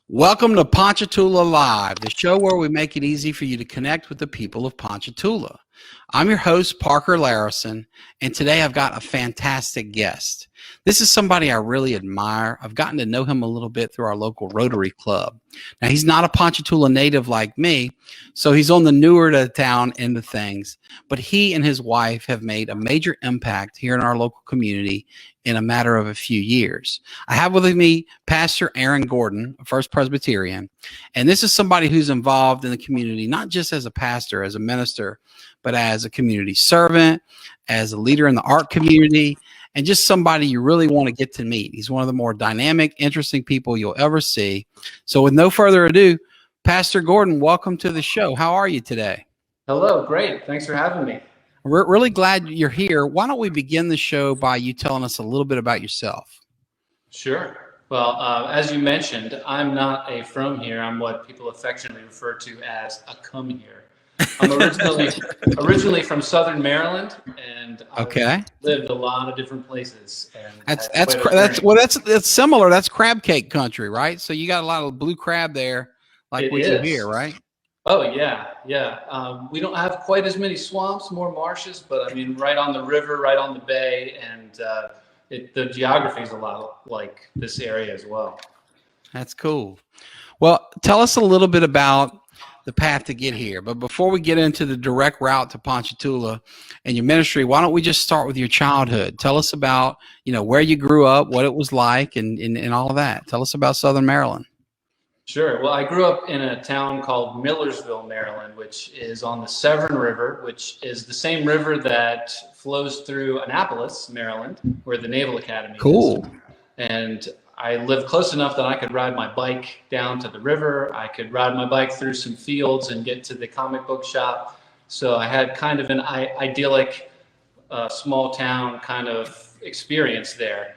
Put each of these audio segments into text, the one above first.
Welcome to Ponchatoula Live, the show where we make it easy for you to connect with the people of Ponchatoula. I'm your host, Parker Layrisson, and today I've got a fantastic guest. This is somebody I really admire. I've gotten to know him a little bit through our local Rotary Club. Now, he's not a Ponchatoula native like me, so he's on the newer to town end of things, but he and his wife have made a major impact here in our local community in a matter of a few years. I have with me Pastor Aaron Gordon, First Presbyterian, and this is somebody who's involved in the community, not just as a pastor, as a minister, but as a community servant, as a leader in the art community, and just somebody you really want to get to meet. He's one of the more dynamic, interesting people you'll ever see. So with no further ado, Pastor Gordon, welcome to the show. How are you today? Hello, great. Thanks for having me. We're really glad you're here. Why don't we begin the show by you telling us a little bit about yourself? Sure. Well, as you mentioned, I'm not a from here. I'm what people affectionately refer to as a come here. I'm originally from Southern Maryland, and I've lived a lot of different places. And that's similar. That's crab cake country, right? So you got a lot of blue crab there, like we do here, right? Oh yeah. We don't have quite as many swamps, more marshes, but I mean, right on the river, right on the bay, and the geography is a lot like this area as well. That's cool. Well, tell us a little bit about the path to get here. But before we get into the direct route to Ponchatoula and your ministry, why don't we just start with your childhood? Tell us about, where you grew up, what it was like, and all of that. Tell us about Southern Maryland. Sure. Well, I grew up in a town called Millersville, Maryland, which is on the Severn River, which is the same river that flows through Annapolis, Maryland, where the Naval Academy is. And I lived close enough that I could ride my bike down to the river. I could ride my bike through some fields and get to the comic book shop. So I had kind of an idyllic small town kind of experience there.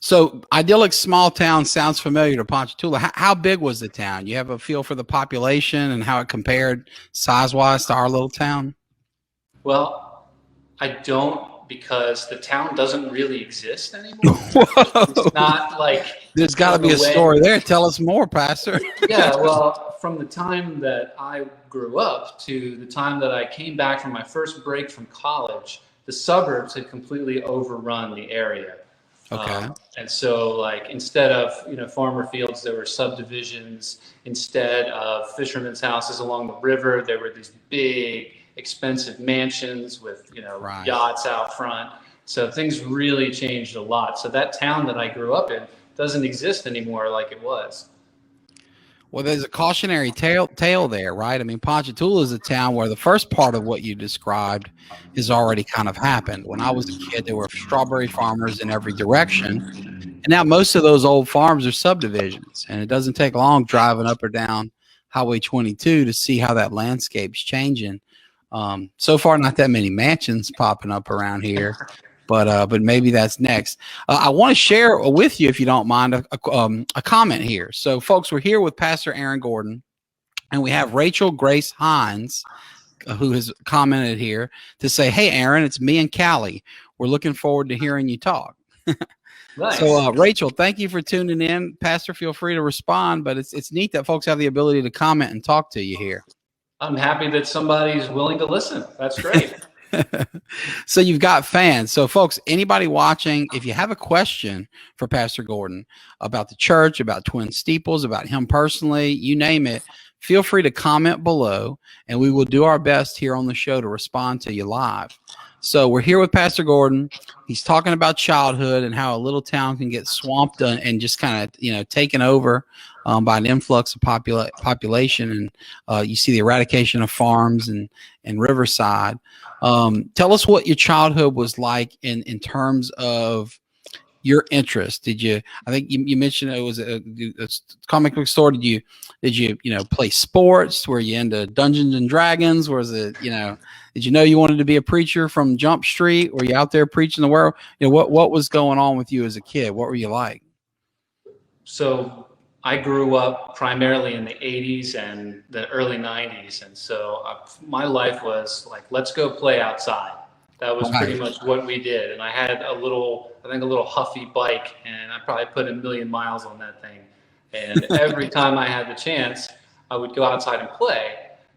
So idyllic small town sounds familiar to Ponchatoula. How big was the town? You have a feel for the population and how it compared size-wise to our little town? Well, I don't, because the town doesn't really exist anymore. It's not like there's got to be a story there. Tell us more, Pastor. Yeah, well, from the time that I grew up to the time that I came back from my first break from college, the suburbs had completely overrun the area. Okay. And so, like, instead of, farmer fields, there were subdivisions. Instead of fishermen's houses along the river, there were these big, expensive mansions with, yachts out front. So things really changed a lot. So that town that I grew up in doesn't exist anymore like it was. Well, there's a cautionary tale there, right? I mean, Ponchatoula is a town where the first part of what you described has already kind of happened. When I was a kid, there were strawberry farmers in every direction. And now most of those old farms are subdivisions. And it doesn't take long driving up or down Highway 22 to see how that landscape's changing. So far, not that many mansions popping up around here. But maybe that's next. I want to share with you, if you don't mind, a comment here. So, folks, we're here with Pastor Aaron Gordon, and we have Rachel Grace Hines, who has commented here to say, "Hey, Aaron, it's me and Callie. We're looking forward to hearing you talk." Nice. So, Rachel, thank you for tuning in. Pastor, feel free to respond, but it's neat that folks have the ability to comment and talk to you here. I'm happy that somebody's willing to listen. That's great. So you've got fans. So folks, anybody watching, if you have a question for Pastor Gordon about the church, about Twin Steeples, about him personally, you name it, feel free to comment below and we will do our best here on the show to respond to you live. So we're here with Pastor Gordon. He's talking about childhood and how a little town can get swamped and just kind of, taken over by an influx of population. And you see the eradication of farms and riverside. Tell us what your childhood was like in terms of your interest. I think you mentioned it was a comic book store. Did you play sports? Were you into Dungeons and Dragons? Was it, did you know you wanted to be a preacher from Jump Street? Were you out there preaching the word? What was going on with you as a kid? What were you like? So I grew up primarily in the 80s and the early 90s. And so my life was like, let's go play outside. That was pretty much what we did. And I had a little huffy bike, and I probably put 1 million miles on that thing. And every time I had the chance, I would go outside and play.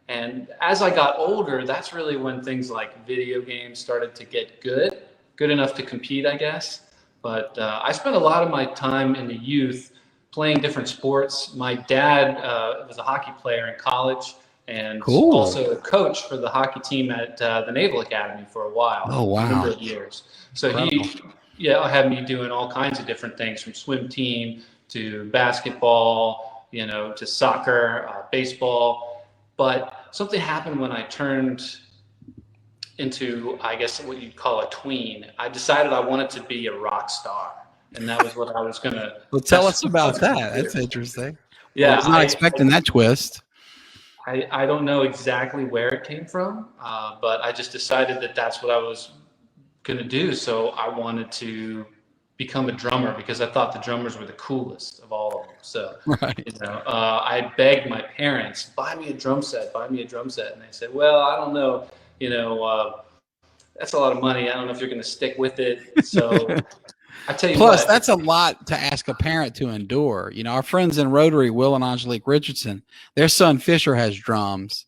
And as I got older, that's really when things like video games started to get good enough to compete, I guess. But I spent a lot of my time in the youth playing different sports. My dad was a hockey player in college and Cool. also a coach for the hockey team at the Naval Academy for a while. Oh, wow. A number of years. So he had me doing all kinds of different things, from swim team to basketball, to soccer, baseball. But something happened when I turned into, I guess, what you'd call a tween. I decided I wanted to be a rock star, and that was what I was gonna. Well, tell us about that. That's interesting. Yeah, I was not expecting that twist. I don't know exactly where it came from, but I just decided that that's what I was gonna do. So I wanted to become a drummer because I thought the drummers were the coolest of all of them. So, I begged my parents, buy me a drum set. And they said, well, I don't know, that's a lot of money. I don't know if you're going to stick with it. So I tell you Plus, what, that's a lot to ask a parent to endure. Our friends in Rotary, Will and Angelique Richardson, their son Fisher has drums,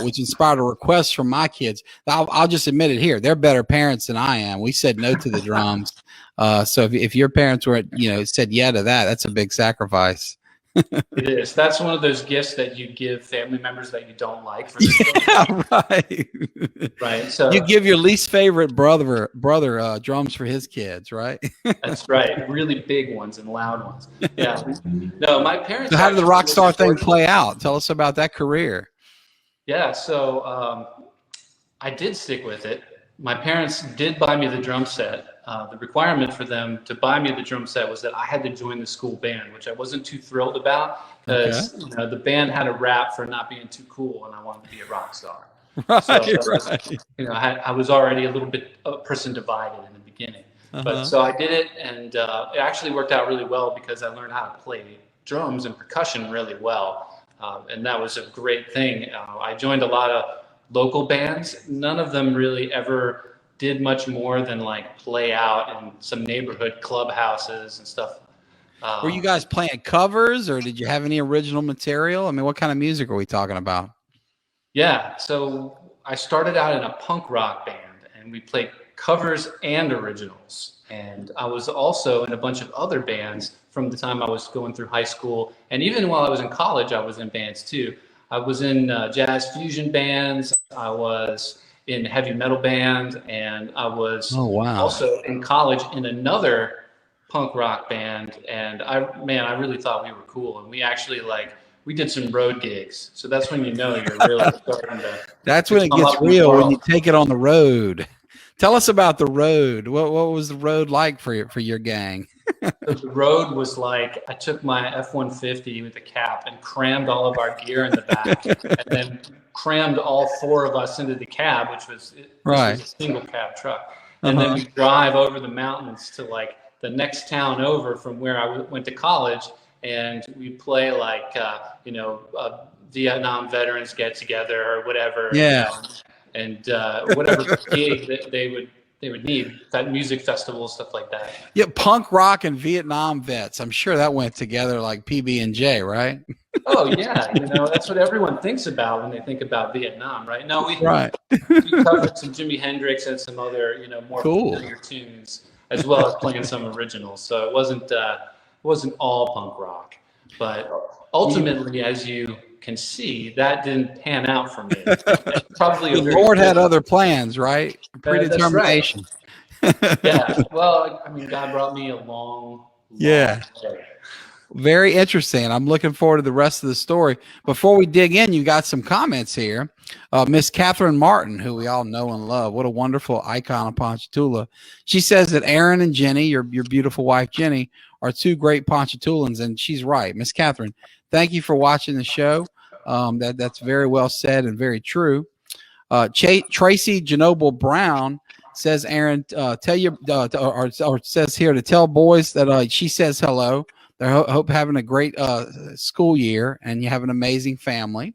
which inspired a request from my kids. I'll just admit it here. They're better parents than I am. We said no to the drums. So if your parents were, said yeah to that, that's a big sacrifice. It is. That's one of those gifts that you give family members that you don't like. Right. Right. So you give your least favorite brother drums for his kids, right? That's right. Really big ones and loud ones. Yeah. No, my parents. So how did the rock star thing play out? Tell us about that career. Yeah. So I did stick with it. My parents did buy me the drum set. The requirement for them to buy me the drum set was that I had to join the school band, which I wasn't too thrilled about because the band had a rap for not being too cool, and I wanted to be a rock star. Right, so, I was already a little bit a person divided in the beginning, but so I did it, and it actually worked out really well because I learned how to play drums and percussion really well, and that was a great thing. I joined a lot of local bands. None of them really ever did much more than like play out in some neighborhood clubhouses and stuff. Were you guys playing covers, or did you have any original material? I mean, what kind of music are we talking about? Yeah, so I started out in a punk rock band, and we played covers and originals. And I was also in a bunch of other bands from the time I was going through high school. And even while I was in college, I was in bands too. I was in jazz fusion bands. I was in heavy metal band, and I was also in college in another punk rock band. And I really thought we were cool. And we actually we did some road gigs. So that's when you're really starting to. That's when it gets real, when you take it on the road. Tell us about the road. What was the road like for your gang? So the road was like, I took my F-150 with a cap and crammed all of our gear in the back, and then crammed all four of us into the cab, which was a single cab truck. And then we drive over the mountains to the next town over from where I went to college, and we play Vietnam veterans get together or whatever. Yeah. And whatever gig that they would need, that music festival, stuff like that. Yeah, punk rock and Vietnam vets. I'm sure that went together like PB&J, right? Oh yeah, that's what everyone thinks about when they think about Vietnam, right? No, we covered some Jimi Hendrix and some other more familiar tunes, as well as playing some originals. So it wasn't all punk rock, but ultimately, as you can see, that didn't pan out for me. Probably the Lord had other plans, right? Predetermination. Right. Yeah. Well, God brought me a long way. Very interesting. I'm looking forward to the rest of the story. Before we dig in, you got some comments here. Miss Catherine Martin, who we all know and love. What a wonderful icon of Ponchatoula. She says that Aaron and Jenny, your beautiful wife Jenny, are two great Ponchatoulans, and she's right. Miss Catherine, thank you for watching the show. That's very well said and very true. Tracy Genoble Brown says, Aaron, tell you or says here to tell boys that she says hello. They hope having a great school year, and you have an amazing family.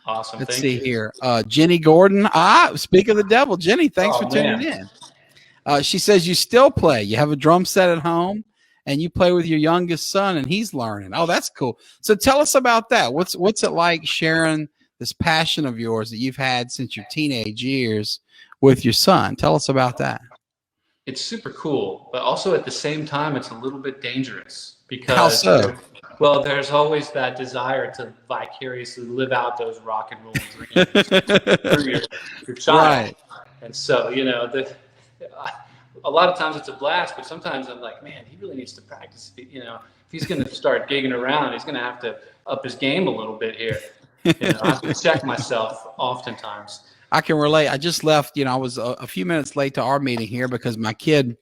Awesome. Let's see here. Jenny Gordon. Speak of the devil, Jenny. Thanks for tuning in. She says you still play. You have a drum set at home, and you play with your youngest son and he's learning. Oh, that's cool. So tell us about that. What's it like sharing this passion of yours that you've had since your teenage years with your son? Tell us about that. It's super cool, but also at the same time, it's a little bit dangerous How because, so? well, there's always that desire to vicariously live out those rock and roll dreams through your child. Right. And so, a lot of times it's a blast, but sometimes I'm like, man, he really needs to practice. If he's going to start gigging around, he's going to have to up his game a little bit here. I have to check myself oftentimes. I can relate. I just left, I was a few minutes late to our meeting here because my kid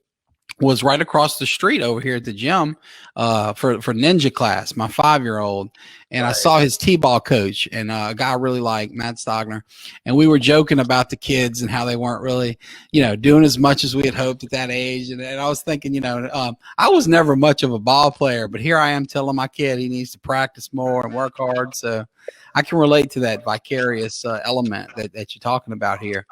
was right across the street over here at the gym for ninja class, my 5-year-old. And I saw his T-ball coach and a guy I really like, Matt Stogner. And we were joking about the kids and how they weren't really, doing as much as we had hoped at that age. And I was thinking, I was never much of a ball player, but here I am telling my kid he needs to practice more and work hard. So I can relate to that vicarious element that you're talking about here.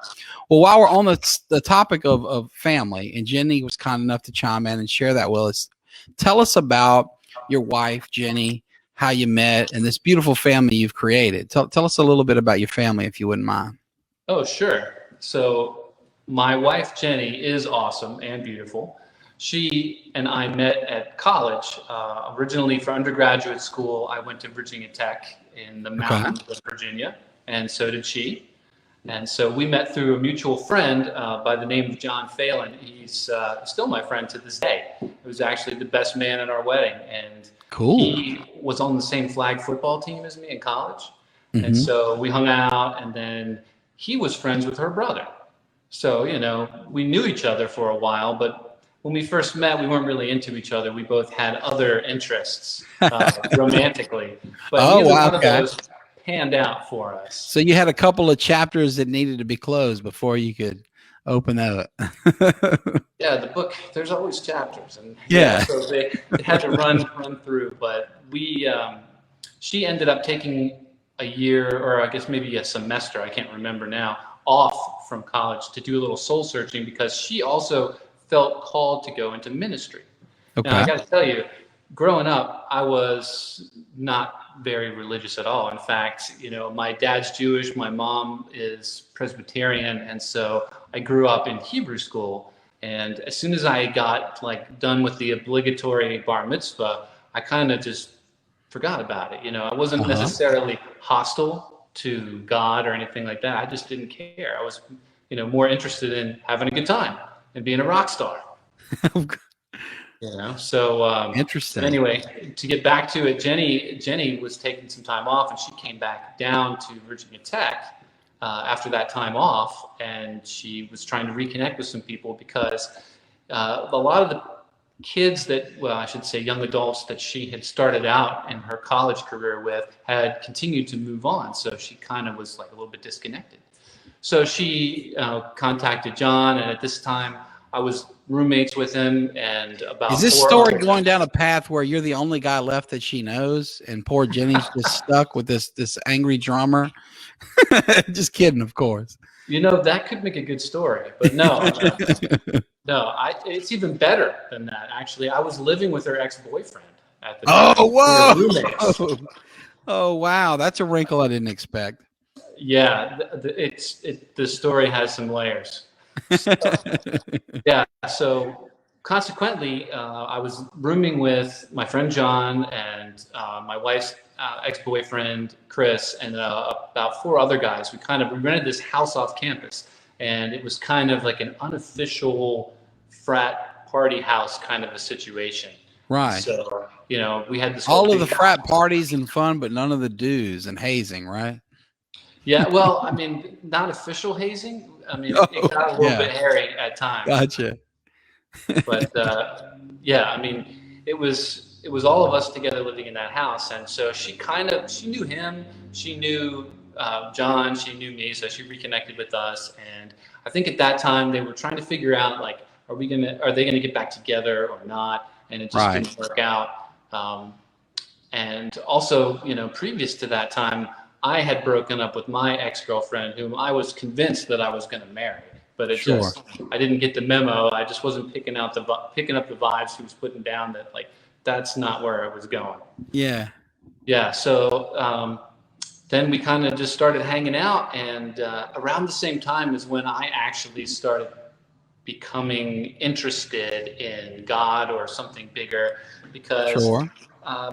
Well, while we're on the topic of family, and Jenny was kind enough to chime in and share that with us, tell us about your wife, Jenny, how you met, and this beautiful family you've created. Tell us a little bit about your family, if you wouldn't mind. Oh, sure. So my wife, Jenny, is awesome and beautiful. She and I met at college. Originally for undergraduate school, I went to Virginia Tech in the mountains of Virginia, and so did she. And so we met through a mutual friend by the name of John Phelan. He's still my friend to this day. He was actually the best man at our wedding. And he was on the same flag football team as me in college. Mm-hmm. And so we hung out, and then he was friends with her brother. So, we knew each other for a while, but when we first met, we weren't really into each other. We both had other interests romantically. But neither one of those panned out for us. So you had a couple of chapters that needed to be closed before you could open that up. Yeah, the book, there's always chapters. And so they had to run through. But she ended up taking a year, or I guess maybe a semester, I can't remember now, off from college to do a little soul searching because she also felt called to go into ministry. Okay. Now, I got to tell you, growing up, I was not very religious at all. In fact, my dad's Jewish, my mom is Presbyterian, and so I grew up in Hebrew school. And as soon as I got done with the obligatory bar mitzvah, I kind of just forgot about it. I wasn't necessarily hostile to God or anything like that. I just didn't care. I was, more interested in having a good time and being a rock star. So interesting. Anyway, to get back to it, Jenny was taking some time off, and she came back down to Virginia Tech after that time off, and she was trying to reconnect with some people because a lot of the kids I should say young adults that she had started out in her college career with had continued to move on, so she kind of was a little bit disconnected. So she contacted John, and at this time I was roommates with him, and about is this story going down a path where you're the only guy left that she knows and poor Jenny's just stuck with this angry drummer? Just kidding, of course. That could make a good story, but no. It's even better than that, actually. I was living with her ex-boyfriend at the time. Oh, whoa! Oh, wow, that's a wrinkle I didn't expect. Yeah, the story has some layers. So consequently, I was rooming with my friend John and my wife's ex-boyfriend Chris and about 4 other guys. We rented this house off campus, and it was kind of like an unofficial frat party house kind of a situation. Right. So we had this all of the frat parties and fun, but none of the dues and hazing, right? Yeah, well, I mean, not official hazing. I mean, it got a little bit hairy at times. Gotcha. But I mean, it was all of us together living in that house, and so she knew him, she knew John, she knew me, so she reconnected with us. And I think at that time they were trying to figure out are they gonna get back together or not? And it just didn't work out. And also, previous to that time, I had broken up with my ex-girlfriend, whom I was convinced that I was going to marry. but it Sure. just, I didn't get the memo. I just wasn't picking up the vibes he was putting down, that like, that's not where I was going. Yeah. Yeah. So, then we kind of just started hanging out, and around the same time is when I actually started becoming interested in God or something bigger, because Sure. uh,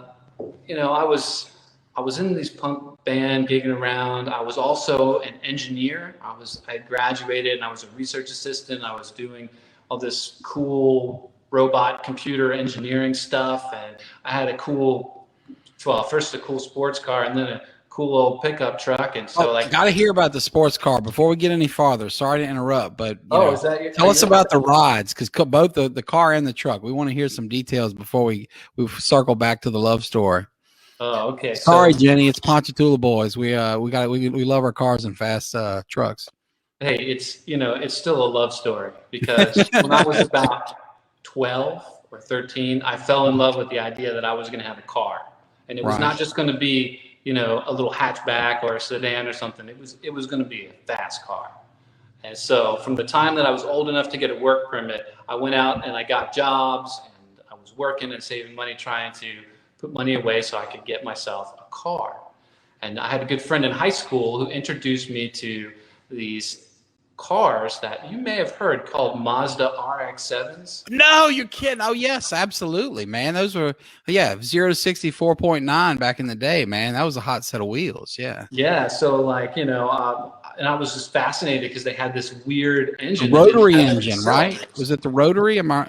I was in these punk band gigging around. I was also an engineer. I had graduated and I was a research assistant. I was doing all this cool robot computer engineering stuff, and I had first a cool sports car and then a cool old pickup truck. And so, like, Got to hear about the sports car before we get any farther. Sorry to interrupt, but is that tell us about the rides, because both the car and the truck. We want to hear some details before we circle back to the love story. Oh, okay. Sorry, Jenny, it's Ponchatoula boys. We love our cars and fast trucks. Hey, it's still a love story, because when I was about 12 or 13, I fell in love with the idea that I was going to have a car, and it was not just going to be, a little hatchback or a sedan or something. It was going to be a fast car. And so from the time that I was old enough to get a work permit, I went out and I got jobs, and I was working and saving money, trying to put money away so I could get myself a car. And I had a good friend in high school who introduced me to these cars that you may have heard, called Mazda RX-7s. No, you're kidding. Oh, yes, absolutely, man. Those were, 0 to 64.9 back in the day, man. That was a hot set of wheels. Yeah. Yeah. So, like, and I was just fascinated because they had this weird engine. Rotary engine, right? Was it the rotary? Yeah,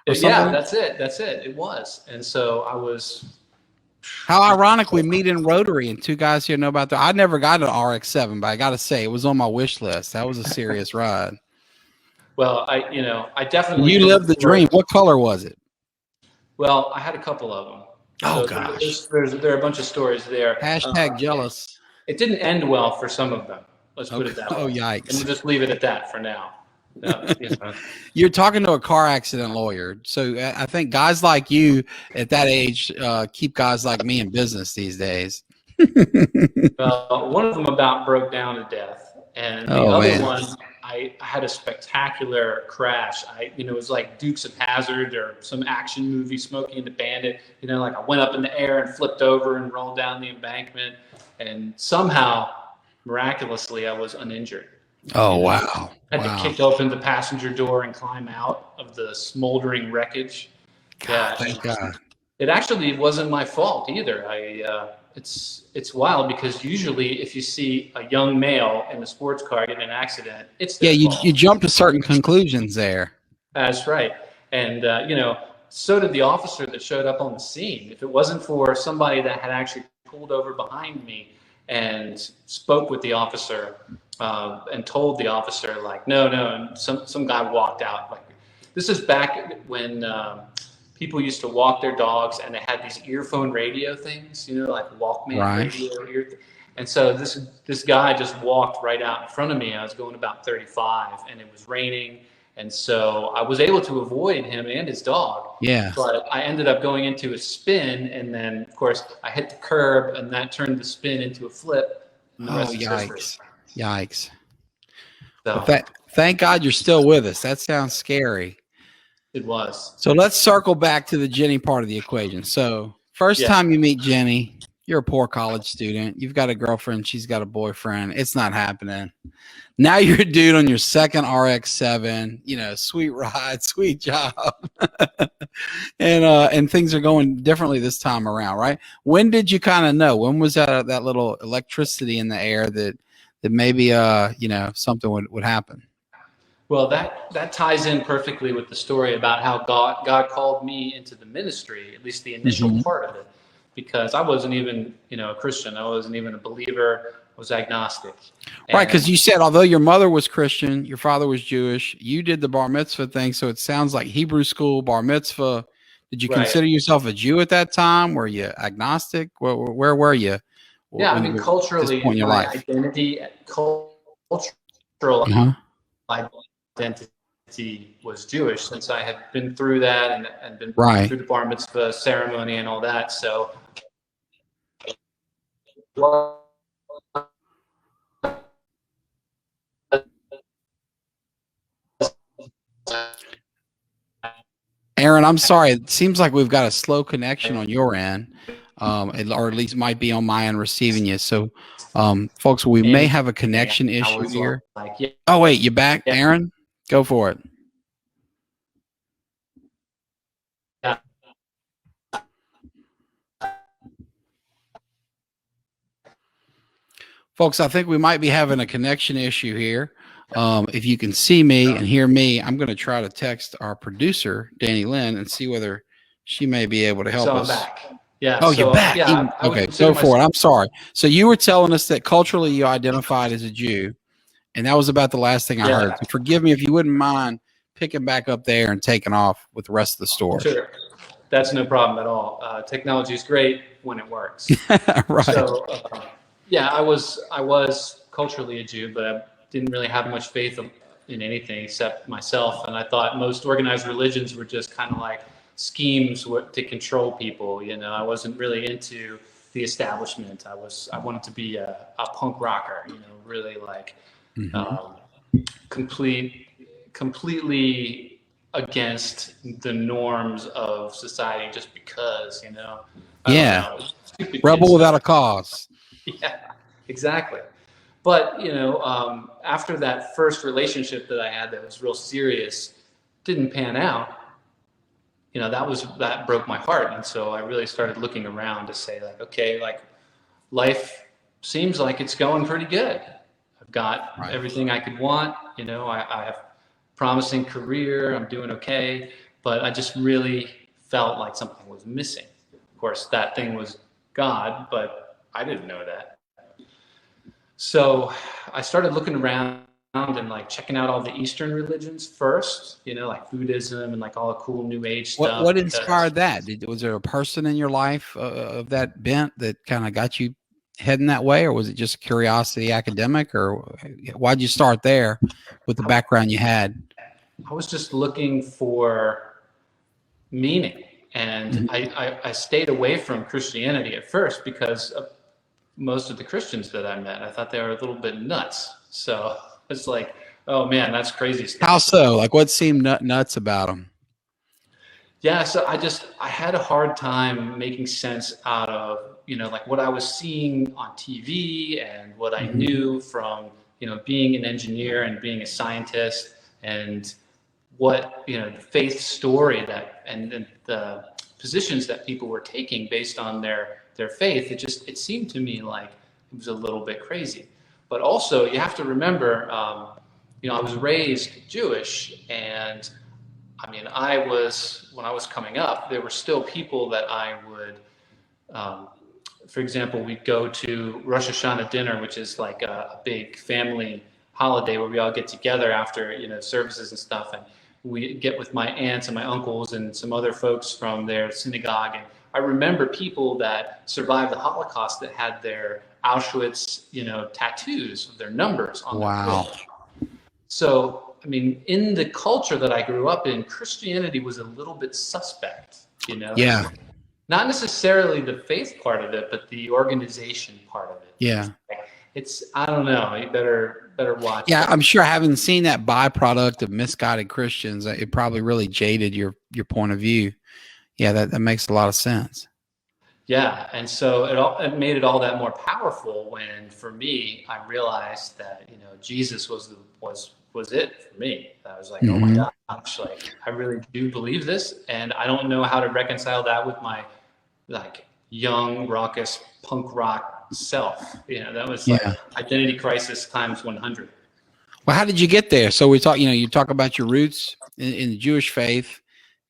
that's it. It was. And so I was. How ironic we meet in Rotary, and two guys here know about that. I never got an RX-7, but I got to say, it was on my wish list. That was a serious ride. Well, I definitely. You lived the dream. What color was it? Well, I had a couple of them. Oh, gosh. There are a bunch of stories there. Hashtag jealous. It didn't end well for some of them. Let's put it that way. Oh, yikes. And we'll just leave it at that for now. You're talking to a car accident lawyer. So I think guys like you at that age keep guys like me in business these days. Well, one of them about broke down to death. And the other one, I had a spectacular crash. It was like Dukes of Hazzard or some action movie, Smokey and the Bandit. Like I went up in the air and flipped over and rolled down the embankment. And somehow, miraculously, I was uninjured. Oh, wow. I had to kick open the passenger door and climb out of the smoldering wreckage. God, thank God. It actually wasn't my fault either. It's wild, because usually if you see a young male in a sports car get in an accident, it's their fault. You jump to certain conclusions there. That's right. And so did the officer that showed up on the scene. If it wasn't for somebody that had actually pulled over behind me and spoke with the officer and told the officer, like, no, and some guy walked out. Like, this is back when people used to walk their dogs, and they had these earphone radio things, like Walkman radio. And so this guy just walked right out in front of me. I was going about 35, and it was raining. And so I was able to avoid him and his dog. Yeah. But I ended up going into a spin, and then, of course, I hit the curb, and that turned the spin into a flip. Oh, yikes. Yikes. So, well, thank God you're still with us. That sounds scary. It was. So let's circle back to the Jenny part of the equation. So first time you meet Jenny, you're a poor college student. You've got a girlfriend. She's got a boyfriend. It's not happening. Now you're a dude on your second RX-7, sweet ride, sweet job. and things are going differently this time around, right? When did you kind of know? When was that little electricity in the air that maybe, something would happen? Well, that ties in perfectly with the story about how God called me into the ministry, at least the initial part of it, because I wasn't even, a Christian. I wasn't even a believer. I was agnostic. Right, because you said although your mother was Christian, your father was Jewish, you did the bar mitzvah thing, so it sounds like Hebrew school, bar mitzvah. Did you consider yourself a Jew at that time? Were you agnostic? Where were you? Yeah, culturally, my identity, cultural identity was Jewish, since I had been through that and been through the bar mitzvah ceremony and all that. So, Aaron, I'm sorry. It seems like we've got a slow connection on your end, or at least might be on my end receiving you. So, folks, we may have a connection issue here. Oh, wait, you back, Aaron? Go for it. Folks, I think we might be having a connection issue here. If you can see me and hear me, I'm going to try to text our producer, Danny Lynn, and see whether she may be able to help us. I'm back. Yeah. Oh, you're back. Yeah, okay, go for it. I'm sorry. So you were telling us that culturally you identified as a Jew, and that was about the last thing I heard. So forgive me if you wouldn't mind picking back up there and taking off with the rest of the story. Sure. That's no problem at all. Technology is great when it works. Right. So, yeah, I was culturally a Jew, but I didn't really have much faith in anything except myself. And I thought most organized religions were just kind of like schemes to control people. You know, I wasn't really into the establishment. I wanted to be a punk rocker, you know, really like completely against the norms of society just because, you know. Rebel without a cause. Yeah, exactly. But, you know, after that first relationship that I had that was real serious didn't pan out, you know, that broke my heart. And so I really started looking around to say, like, okay, like life seems like it's going pretty good. I've got everything I could want. You know, I have a promising career. I'm doing okay. But I just really felt like something was missing. Of course, that thing was God, but I didn't know that. So I started looking around and like checking out all the Eastern religions first, you know, like Buddhism and like all the cool New Age stuff. What inspired that? Was there a person in your life of that bent that kind of got you heading that way, or was it just curiosity, academic, or why'd you start there with the background you had? I was just looking for meaning, and I stayed away from Christianity at first because of most of the Christians that I met. I thought they were a little bit nuts. So it's like, oh man, that's crazy stuff. How so? Like what seemed nuts about them? Yeah, so I had a hard time making sense out of, you know, like what I was seeing on TV and what I knew from, you know, being an engineer and being a scientist, and what, you know, the faith story that and the positions that people were taking based on their faith. It seemed to me like it was a little bit crazy. But also you have to remember, you know, I was raised Jewish, and I mean, when I was coming up, there were still people that I would, for example, we'd go to Rosh Hashanah dinner, which is like a big family holiday where we all get together after, you know, services and stuff. And we get with my aunts and my uncles and some other folks from their synagogue. And I remember people that survived the Holocaust that had their Auschwitz, you know, tattoos of their numbers on their clothes. So, I mean, in the culture that I grew up in, Christianity was a little bit suspect, you know? Yeah. Not necessarily the faith part of it, but the organization part of it. Yeah. I don't know. You better watch. Yeah, I'm sure having seen that byproduct of misguided Christians, it probably really jaded your point of view. Yeah, that makes a lot of sense. Yeah, and so it made it all that more powerful when, for me, I realized that, you know, Jesus was it for me. I was like, oh my gosh, like I really do believe this, and I don't know how to reconcile that with my like young, raucous punk rock self. You know, that was like identity crisis times 100. Well, how did you get there? So you talk about your roots in the Jewish faith,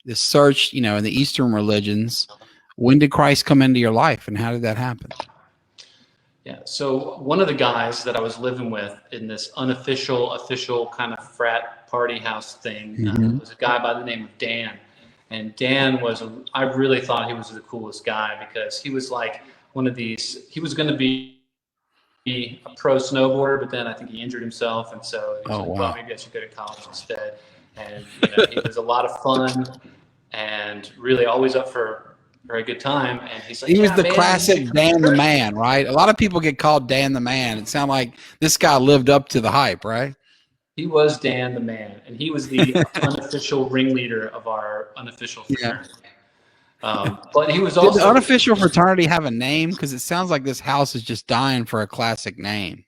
the search, you know, in the Eastern religions. When did Christ come into your life, and how did that happen? Yeah, so one of the guys that I was living with in this official kind of frat party house thing was a guy by the name of Dan. And Dan I really thought he was the coolest guy, because he was like one of these, he was going to be a pro snowboarder, but then I think he injured himself. And so he was well, maybe I should go to college instead. And, you know, he was a lot of fun and really always up for a good time. And he's like, he was the classic Dan the Man, right? A lot of people get called Dan the Man. It sounded like this guy lived up to the hype, right? He was Dan the man, and he was the unofficial ringleader of our unofficial Yeah. fraternity. But he was Did the also unofficial fraternity have a name? Because it sounds like this house is just dying for a classic name.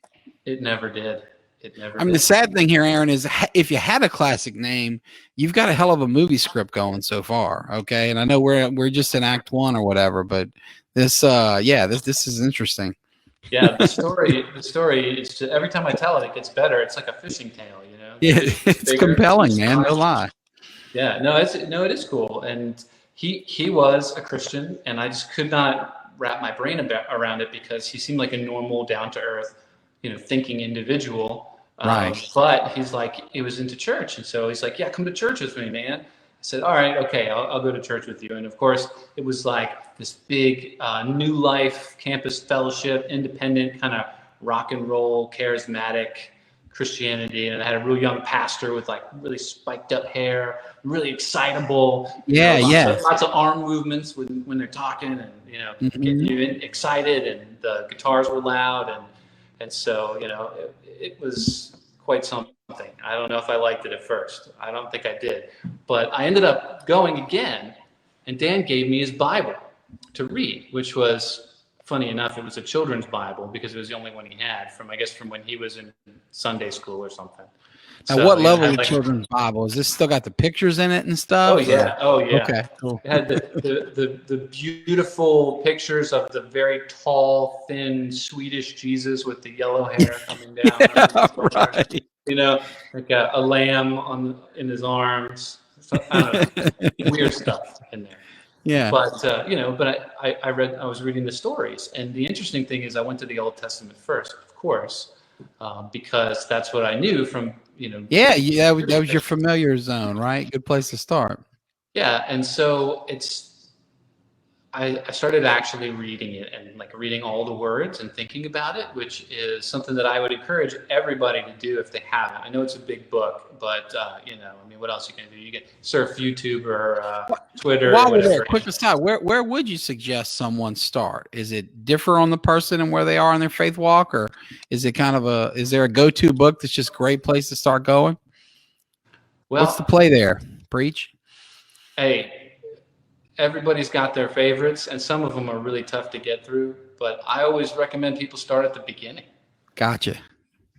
it never did. It never I mean, the did. sad thing here, Aaron, is if you had a classic name, you've got a hell of a movie script going so far. Okay, and I know we're just in Act 1 or whatever, but this, this is interesting. Yeah, the story is just, every time I tell it, it gets better. It's like a fishing tale, you know. The Yeah, fish gets it's bigger compelling, each man. time. No lie. Yeah, it is cool. And he was a Christian, and I just could not wrap my brain around it because he seemed like a normal, down to earth, thinking individual. Right. But he was into church, and so he's like, yeah, come to church with me, man. I said, all right, okay, I'll go to church with you. And of course, it was like this big New Life campus fellowship, independent kind of rock and roll, charismatic Christianity. And I had a real young pastor with like really spiked up hair, really excitable. Yeah, lots of arm movements when they're talking, and getting you excited. And the guitars were loud, and so it was quite something. I don't know if I liked it at first. I don't think I did, but I ended up going again, and Dan gave me his Bible to read, which was, funny enough, it was a children's Bible because it was the only one he had from when he was in Sunday school or something. Now, what level of children's Bible? Is this still got the pictures in it and stuff? Oh yeah, oh yeah. Okay, cool. It had the beautiful pictures of the very tall, thin Swedish Jesus with the yellow hair coming down. Yeah, right. Like a lamb in his arms. I don't know, weird stuff in there. Yeah. But I was reading the stories, and the interesting thing is I went to the Old Testament first, of course, because that's what I knew from Yeah, that was your familiar zone, right? Good place to start. Yeah, and so I started actually reading it and like reading all the words and thinking about it, which is something that I would encourage everybody to do if they haven't. I know it's a big book, but what else are you gonna do? You can surf YouTube or Twitter. While or we're whatever. there, quick aside, where would you suggest someone start? Is it differ on the person and where they are in their faith walk, or is it is there a go-to book that's just a great place to start going? Well, what's the play there? Preach. Hey. Everybody's got their favorites, and some of them are really tough to get through. But I always recommend people start at the beginning. Gotcha.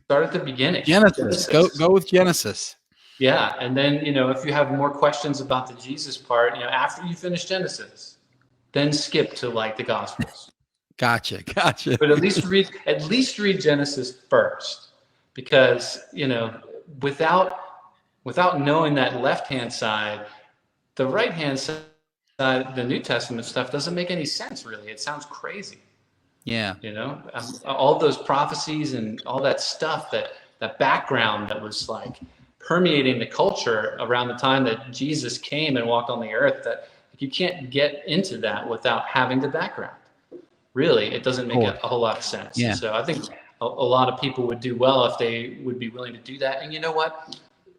Start at the beginning. Genesis. Go with Genesis. Yeah, and then if you have more questions about the Jesus part, after you finish Genesis, then skip to like the Gospels. Gotcha. But at least read Genesis first, because without knowing that left-hand side, the right-hand side. The New Testament stuff doesn't make any sense, really. It sounds crazy. Yeah. All those prophecies and all that stuff, that background that was like permeating the culture around the time that Jesus came and walked on the earth, that you can't get into that without having the background. Really, it doesn't make a whole lot of sense. Yeah. So I think a lot of people would do well if they would be willing to do that. And you know what?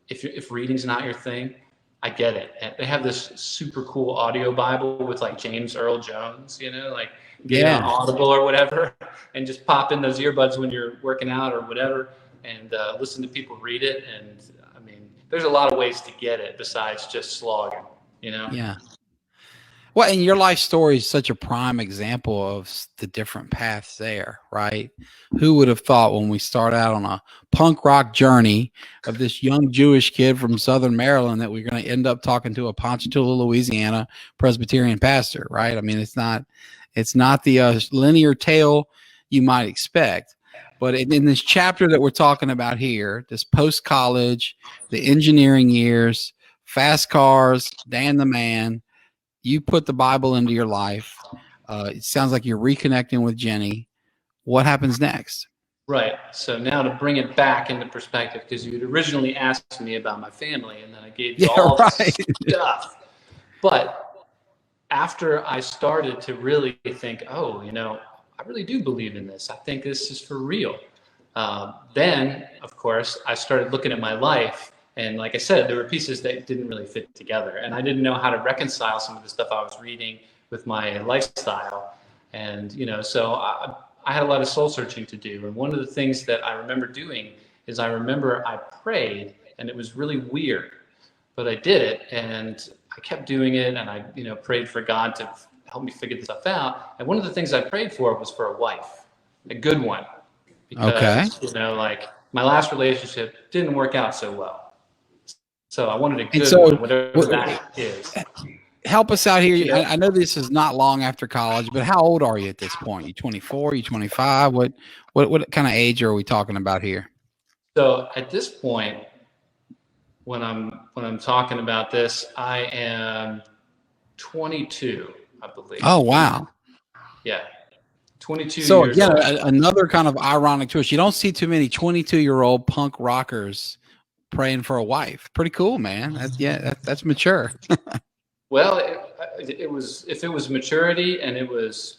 If reading's not your thing, I get it. And they have this super cool audio Bible with like James Earl Jones, get it on Audible or whatever, and just pop in those earbuds when you're working out or whatever, and listen to people read it. And I mean, there's a lot of ways to get it besides just slogging, Yeah. Well, and your life story is such a prime example of the different paths there, right? Who would have thought when we start out on a punk rock journey of this young Jewish kid from Southern Maryland that we're going to end up talking to a Ponchatoula, Louisiana Presbyterian pastor, right? I mean, it's not the linear tale you might expect, but in this chapter that we're talking about here, this post-college, the engineering years, fast cars, Dan the man, you put the Bible into your life. It sounds like you're reconnecting with Jenny. What happens next? Right. So now to bring it back into perspective, because you had originally asked me about my family, and then I gave you all this stuff. But after I started to really think, I really do believe in this. I think this is for real. Then, of course, I started looking at my life. And like I said, there were pieces that didn't really fit together. And I didn't know how to reconcile some of the stuff I was reading with my lifestyle. And, so I had a lot of soul searching to do. And one of the things that I remember doing is I remember I prayed, and it was really weird, but I did it, and I kept doing it, and I, prayed for God to help me figure this stuff out. And one of the things I prayed for was for a wife, a good one, Okay. because, like my last relationship didn't work out so well. So I wanted a And good so one, whatever that is. help us out here. Yeah. I know this is not long after college, but how old are you at this point? You 24, you 25? What kind of age are we talking about here? So at this point, when I'm talking about this, I am 22, I believe. Oh, wow. Yeah. 22 So years again, old. another kind of ironic twist. You don't see too many 22-year-old punk rockers praying for a wife. Pretty cool, man. That's mature. Well, it was, if it was maturity and it was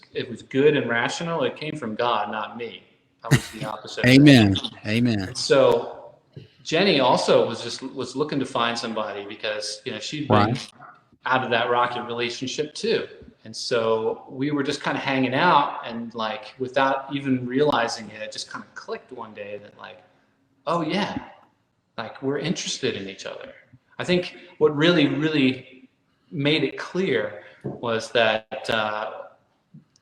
good and rational, it came from God, not me. I was the opposite. Amen. Amen. So Jenny also was looking to find somebody because she'd been Right. out of that rocky relationship too. And so we were just kind of hanging out, and like without even realizing it, it just kind of clicked one day that like, oh yeah, like we're interested in each other. I think what really, really made it clear was that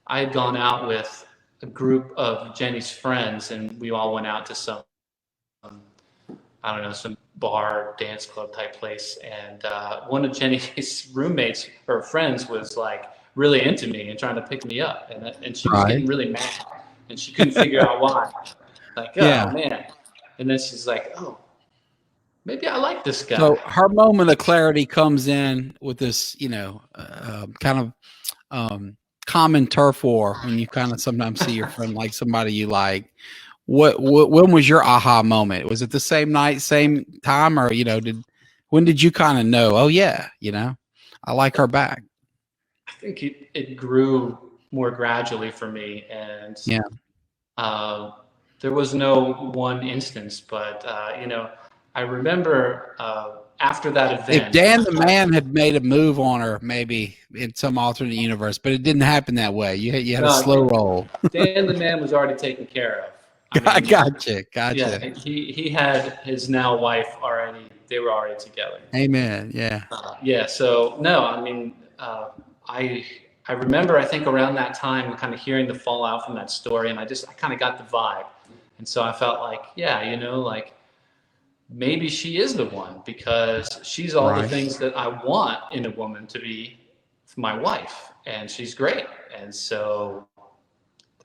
I had gone out with a group of Jenny's friends, and we all went out to some, I don't know, some bar, dance club type place. And one of Jenny's roommates, her friends, was like really into me and trying to pick me up. And she was getting really mad, and she couldn't figure out why. Like, oh man. And then she's like, oh, maybe I like this guy. So her moment of clarity comes in with this, kind of common turf war when you kind of sometimes see your friend like somebody you like. When was your aha moment? Was it the same night, same time, or when did you kind of know? Oh yeah, I like her back. I think it grew more gradually for me, and there was no one instance, but I remember after that event. If Dan the Man had made a move on her, maybe in some alternate universe, but it didn't happen that way. You had a slow roll. Dan the Man was already taken care of. I mean, gotcha. Yeah, he had his now wife already. They were already together. Amen. Yeah. So no, I mean, I remember, I think around that time, kind of hearing the fallout from that story, and I kind of got the vibe, and so I felt like, like maybe she is the one, because she's all the things that I want in a woman to be my wife, and she's great, and so.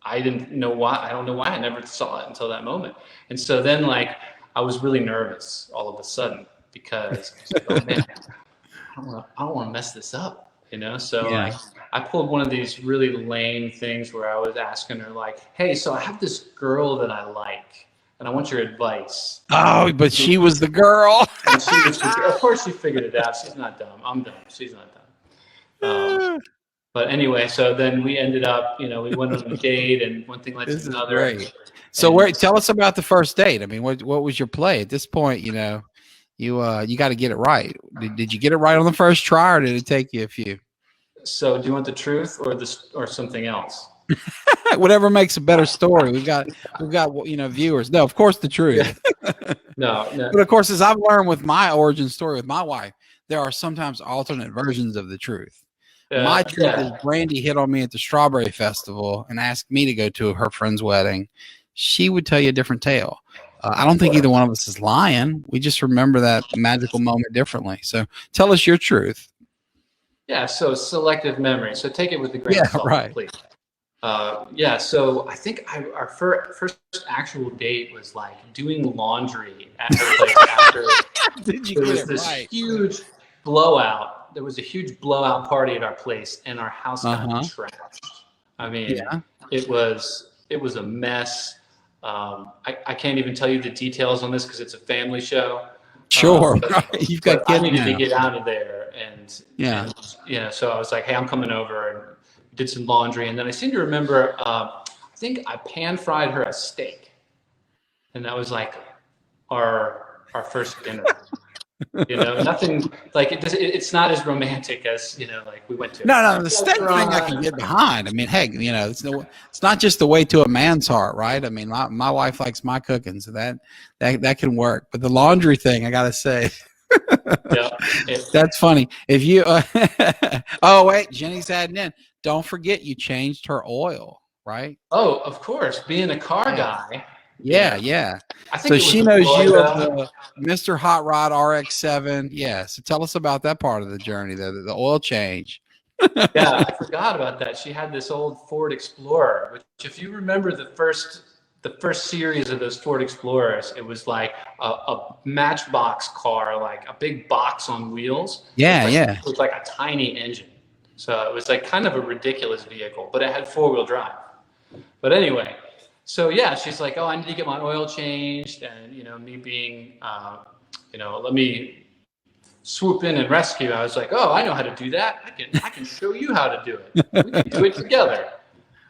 I didn't know why. I don't know why. I never saw it until that moment. And so then, like, I was really nervous all of a sudden, because oh man, I don't want to mess this up, So like, I pulled one of these really lame things where I was asking her like, "Hey, so I have this girl that I like, and I want your advice." Oh, but she was the girl. And she was of course, she figured it out. She's not dumb. I'm dumb. She's not dumb. But anyway, so then we ended up, we went on a date, and one thing led to another. This is great. So tell us about the first date. I mean, what was your play at this point? You got to get it right. Did you get it right on the first try, or did it take you a few? So do you want the truth or something else? Whatever makes a better story. We've got viewers. No, of course the truth. No. But of course, as I've learned with my origin story with my wife, there are sometimes alternate versions of the truth. My truth is Brandy hit on me at the Strawberry Festival and asked me to go to her friend's wedding. She would tell you a different tale. I don't think either one of us is lying. We just remember that magical moment differently. So tell us your truth. Yeah, so selective memory. So take it with a grain of salt, please. So I think our first actual date was like doing laundry at her place after there was this huge blowout. There was a huge blowout party at our place, and our house got trashed. I mean, it was a mess. I can't even tell you the details on this because it's a family show. Sure, you've got kids. I needed to get out of there, and so I was like, "Hey, I'm coming over," and did some laundry, and then I seem to remember, I think I pan fried her a steak, and that was like our first dinner. Nothing like it's not as romantic as, like we went to No, a no, the steak thing I can restaurant. get behind. I mean, heck, it's not just the way to a man's heart, right? I mean, my wife likes my cooking, so that can work. But the laundry thing, I gotta say, Yeah. that's funny. If you, oh wait, Jenny's adding in. Don't forget you changed her oil, right? Oh, of course. Being a car Yeah, guy, yeah, yeah. I think So it was she the knows you of Florida. the Mr. Hot Rod RX-7. Yeah. So tell us about that part of the journey, the oil change. Yeah, I forgot about that. She had this old Ford Explorer, which, if you remember the first series of those Ford Explorers, it was like a matchbox car, like a big box on wheels Yeah, yeah. with like a tiny engine. So it was like kind of a ridiculous vehicle, but it had four-wheel drive. But anyway, so yeah, she's like, "Oh, I need to get my oil changed," and me being, let me swoop in and rescue. I was like, "Oh, I know how to do that. I can show you how to do it. We can do it together."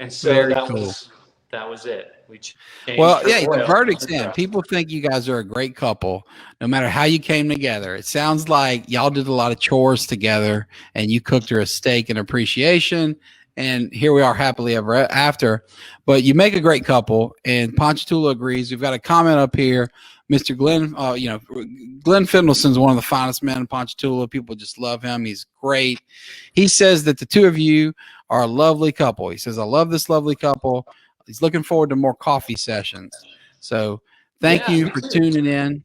And so Very that cool. was it. We changed Well, her yeah, the oil. verdict's in. People think you guys are a great couple, no matter how you came together. It sounds like y'all did a lot of chores together, and you cooked her a steak in appreciation. And here we are, happily ever after. But you make a great couple, and Ponchatoula agrees. We've got a comment up here, Mr. Glenn. Glenn Findleson's one of the finest men in Ponchatoula. People just love him. He's great. He says that the two of you are a lovely couple. He says, "I love this lovely couple." He's looking forward to more coffee sessions. So thank Yeah, you me for too. tuning in.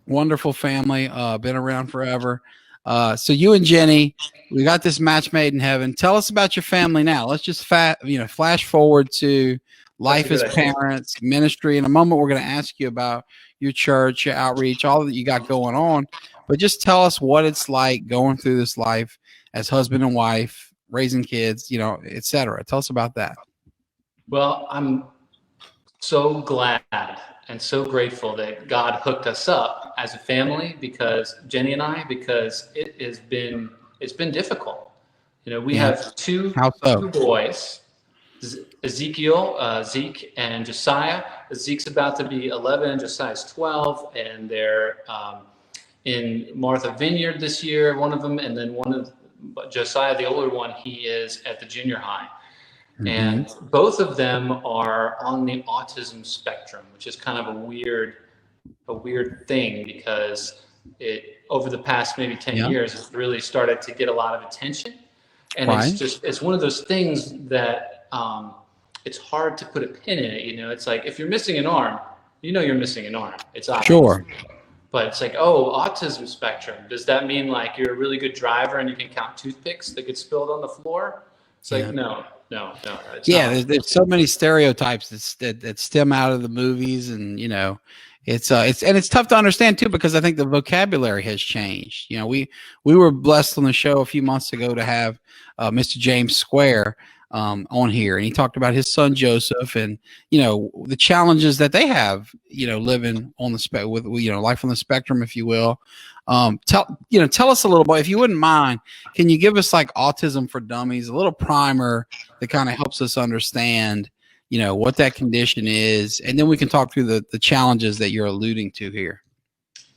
Wonderful family. Been around forever. So you and Jenny, we got this match made in heaven. Tell us about your family now. Let's just flash forward to That's a life good as idea. parents, ministry. In a moment, we're going to ask you about your church, your outreach, all that you got going on. But just tell us what it's like going through this life as husband and wife, raising kids, et cetera. Tell us about that. Well, I'm so glad and so grateful that God hooked us up as a family, because Jenny and I, because it's been difficult. We Yeah. have two How so? two boys, Ezekiel, Zeke, and Josiah. Zeke's about to be 11, Josiah's 12, and they're in Martha Vineyard this year, one of them, and then Josiah, the older one, he is at the junior high. Mm-hmm. And both of them are on the autism spectrum, which is kind of a weird thing, because it over the past maybe 10 Yeah. years has really started to get a lot of attention. And Right. it's one of those things that it's hard to put a pin in it. It's like, if you're missing an arm, you're missing an arm. It's obvious. Sure. But it's like, oh, autism spectrum. Does that mean like you're a really good driver and you can count toothpicks that get spilled on the floor? It's like, Yeah. no, no, no, it's Yeah. not. There's so many stereotypes that stem out of the movies, and it's tough to understand too, because I think the vocabulary has changed. We were blessed on the show a few months ago to have Mr. James Square on here, and he talked about his son Joseph, and the challenges that they have, living on the with life on the spectrum, if you will. Tell us a little bit, if you wouldn't mind. Can you give us like Autism for Dummies, a little primer that kind of helps us understand, what that condition is, and then we can talk through the challenges that you're alluding to here.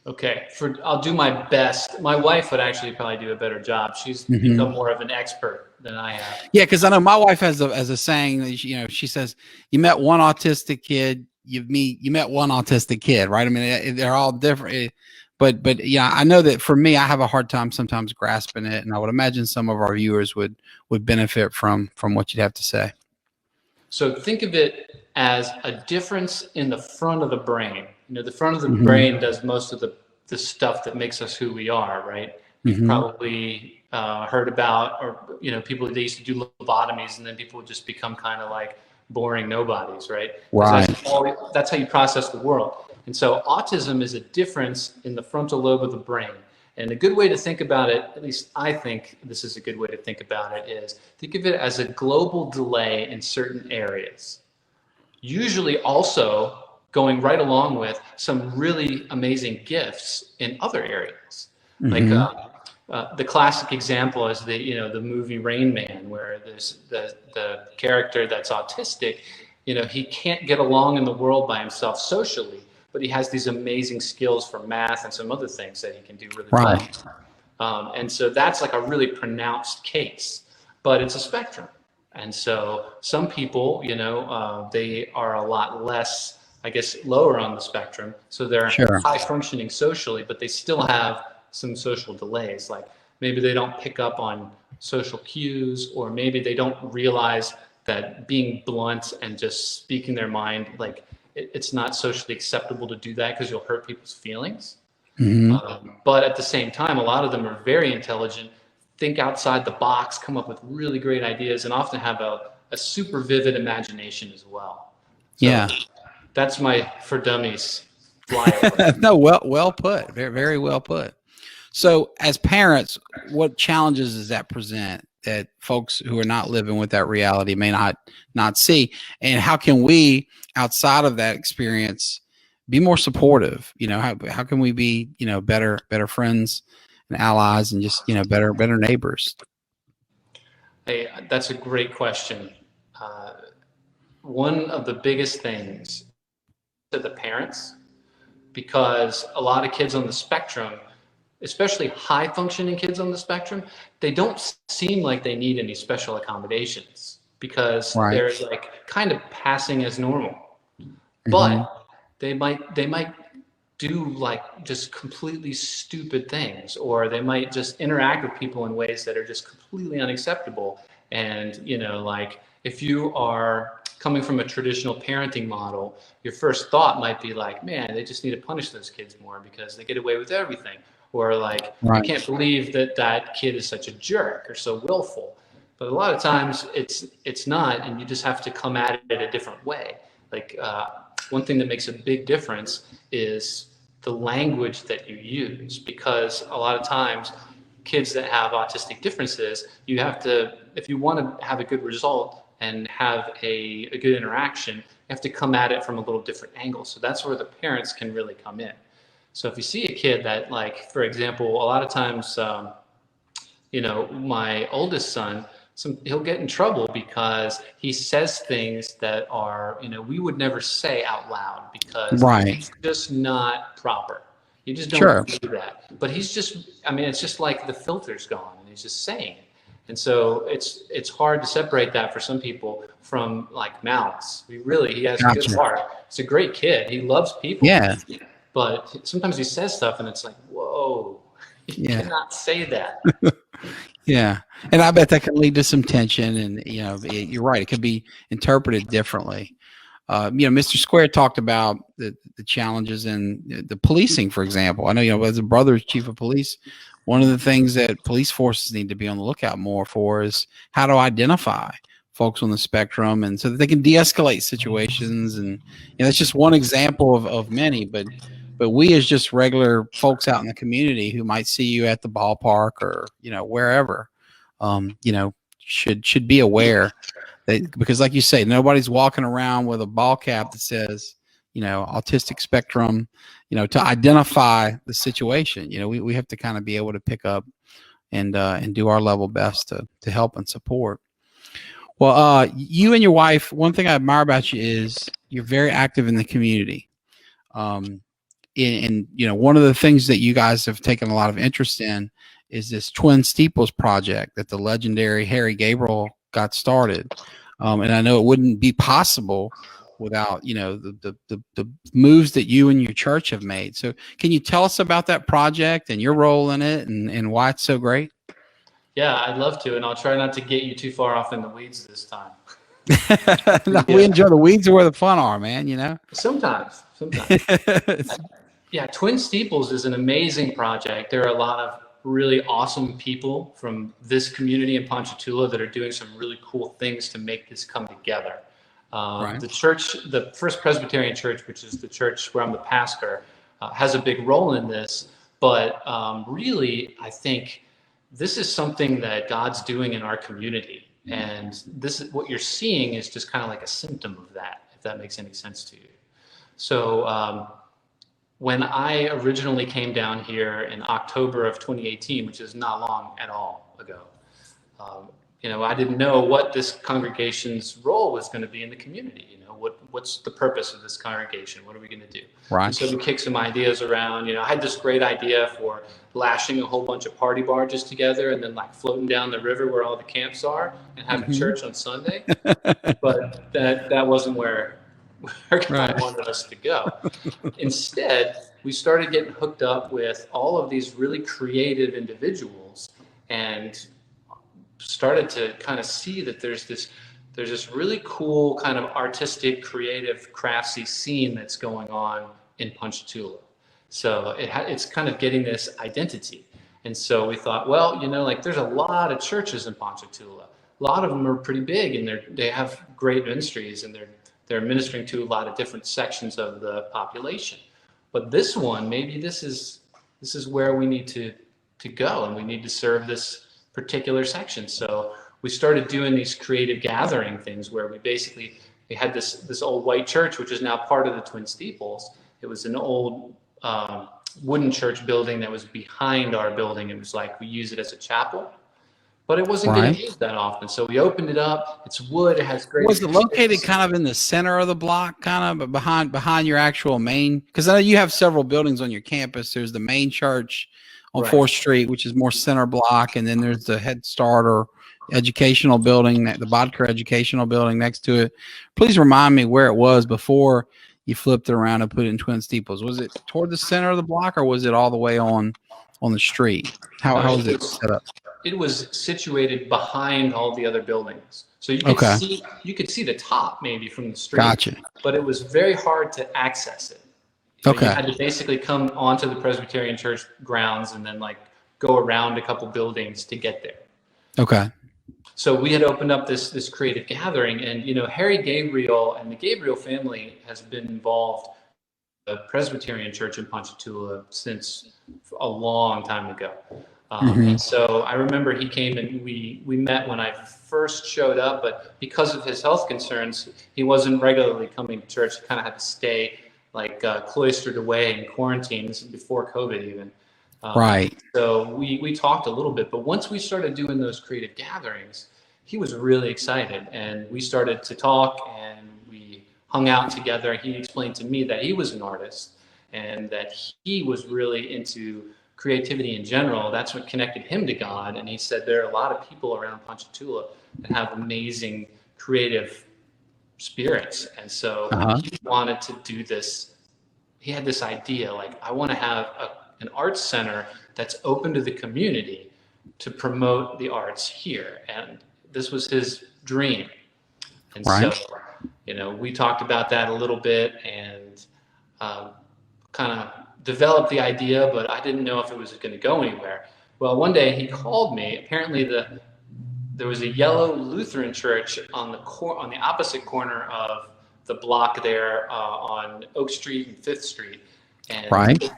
Okay, I'll do my best. My wife would actually probably do a better job. She's Mm-hmm. become more of an expert than I have. Yeah, because I know my wife has a saying that she says, "You met one autistic kid, you met one autistic kid," right? I mean, they're all different. But yeah, I know that for me, I have a hard time sometimes grasping it, and I would imagine some of our viewers would benefit from what you'd have to say. So think of it as a difference in the front of the brain. The front of the Mm-hmm. brain does most of the stuff that makes us who we are, right? You've Mm-hmm. probably heard about, or people, they used to do lobotomies, and then people would just become kind of like boring nobodies, right? Right. Because that's how you process the world. And so autism is a difference in the frontal lobe of the brain. And a good way to think about it, at least I think this is a good way to think about it, is think of it as a global delay in certain areas. Usually also going right along with some really amazing gifts in other areas. Mm-hmm. Like the classic example is the movie Rain Man, where there's the character that's autistic. He can't get along in the world by himself socially, but he has these amazing skills for math and some other things that he can do really Right. well. And so that's like a really pronounced case, but it's a spectrum. And so some people, they are a lot less, I guess, lower on the spectrum. So they're Sure. high functioning socially, but they still have some social delays. Like maybe they don't pick up on social cues, or maybe they don't realize that being blunt and just speaking their mind, like it's not socially acceptable to do that because you'll hurt people's feelings. But at the same time, a lot of them are very intelligent, think outside the box, come up with really great ideas, and often have a super vivid imagination as well. So Yeah. that's my For Dummies flyover. No, well put. Very, very well put. So as parents, what challenges does that present that folks who are not living with that reality may not see? And how can we, outside of that experience, be more supportive? How can we be, better friends and allies, and just, better neighbors? Hey, that's a great question. One of the biggest things to the parents, because a lot of kids on the spectrum, especially high functioning kids on the spectrum, they don't seem like they need any special accommodations because Right. they're like kind of passing as normal. But they might do like just completely stupid things, or they might just interact with people in ways that are just completely unacceptable. And like if you are coming from a traditional parenting model, your first thought might be like, man, they just need to punish those kids more because they get away with everything. Or like, I can't believe that kid is such a jerk or so willful. But a lot of times it's not, and you just have to come at it a different way. Like one thing that makes a big difference is the language that you use, because a lot of times kids that have autistic differences, you have to, if you want to have a good result and have a good interaction, you have to come at it from a little different angle. So that's where the parents can really come in. So if you see a kid that, like, for example, a lot of times, my oldest son, he'll get in trouble because he says things that are, we would never say out loud because it's just not proper. You just don't do that. But he's just, it's just like the filter's gone and he's just saying it. And so it's hard to separate that for some people from like mouths. He has a good heart. He's a great kid. He loves people. Yeah. But sometimes he says stuff and it's like, whoa, you cannot say that. Yeah. And I bet that can lead to some tension, and, you're right. It could be interpreted differently. Mr. Square talked about the challenges in the policing, for example. I know, as a brother chief of police, one of the things that police forces need to be on the lookout more for is how to identify folks on the spectrum, and so that they can de-escalate situations. And that's just one example of many, but we as just regular folks out in the community who might see you at the ballpark or, wherever, should be aware that, because like you say, nobody's walking around with a ball cap that says, autistic spectrum, to identify the situation. We have to kind of be able to pick up and do our level best to help and support. Well, you and your wife, one thing I admire about you is you're very active in the community. And one of the things that you guys have taken a lot of interest in is this Twin Steeples project that the legendary Harry Gabriel got started. And I know it wouldn't be possible without, the moves that you and your church have made. So can you tell us about that project and your role in it, and why it's so great? Yeah, I'd love to, and I'll try not to get you too far off in the weeds this time. No, we enjoy the weeds are where the fun are, man, Sometimes. Yeah, Twin Steeples is an amazing project. There are a lot of really awesome people from this community in Ponchatoula that are doing some really cool things to make this come together. The church, the First Presbyterian Church, which is the church where I'm the pastor, has a big role in this. But really, I think this is something that God's doing in our community. And this is what you're seeing is just kind of like a symptom of that, if that makes any sense to you. So when I originally came down here in October of 2018, which is not long at all ago, I didn't know what this congregation's role was going to be in the community. What's the purpose of this congregation? What are we going to do? Right. And so we kicked some ideas around. I had this great idea for lashing a whole bunch of party barges together and then like floating down the river where all the camps are and having church on Sunday. But that wasn't where God wanted us to go. Instead, we started getting hooked up with all of these really creative individuals and started to kind of see that there's this really cool kind of artistic, creative, craftsy scene that's going on in Ponchatoula. So it's kind of getting this identity. And so we thought, well, like there's a lot of churches in Ponchatoula. A lot of them are pretty big and they have great ministries and they're ministering to a lot of different sections of the population. But this one, maybe this is where we need to go, and we need to serve this particular section. So we started doing these creative gathering things where we had this old white church, which is now part of the Twin Steeples. It was an old wooden church building that was behind our building. It was like we use it as a chapel, but it wasn't getting used that often. So we opened it up. It's wood. It has great. Was it located kind of in the center of the block, kind of behind your actual main? Because I know you have several buildings on your campus. There's the main church on 4th Street, which is more center block, and then there's the Head Start or educational building, the Bodker Educational Building next to it. Please remind me where it was before you flipped it around and put it in Twin Steeples. Was it toward the center of the block, or was it all the way on the street? How was it set up? It was situated behind all the other buildings, so you could see the top maybe from the street. Gotcha. But it was very hard to access it. You had to basically come onto the Presbyterian Church grounds and then like go around a couple buildings to get there. Okay. So we had opened up this creative gathering, and Harry Gabriel and the Gabriel family has been involved in the Presbyterian Church in Ponchatoula since a long time ago. And so I remember he came and we met when I first showed up, but because of his health concerns, he wasn't regularly coming to church. He kind of had to stay like cloistered away in quarantine. This is before COVID even. So we talked a little bit, but once we started doing those creative gatherings, he was really excited, and we started to talk and we hung out together. He explained to me that he was an artist and that he was really into creativity in general. That's what connected him to God. And he said there are a lot of people around Ponchatoula that have amazing creative spirits. And so he wanted to do this. He had this idea, like, I want to have an arts center that's open to the community to promote the arts here. And this was his dream. And so, we talked about that a little bit and kind of developed the idea, but I didn't know if it was going to go anywhere. Well, one day he called me. Apparently there was a yellow Lutheran church on the opposite corner of the block there on Oak Street and 5th Street. And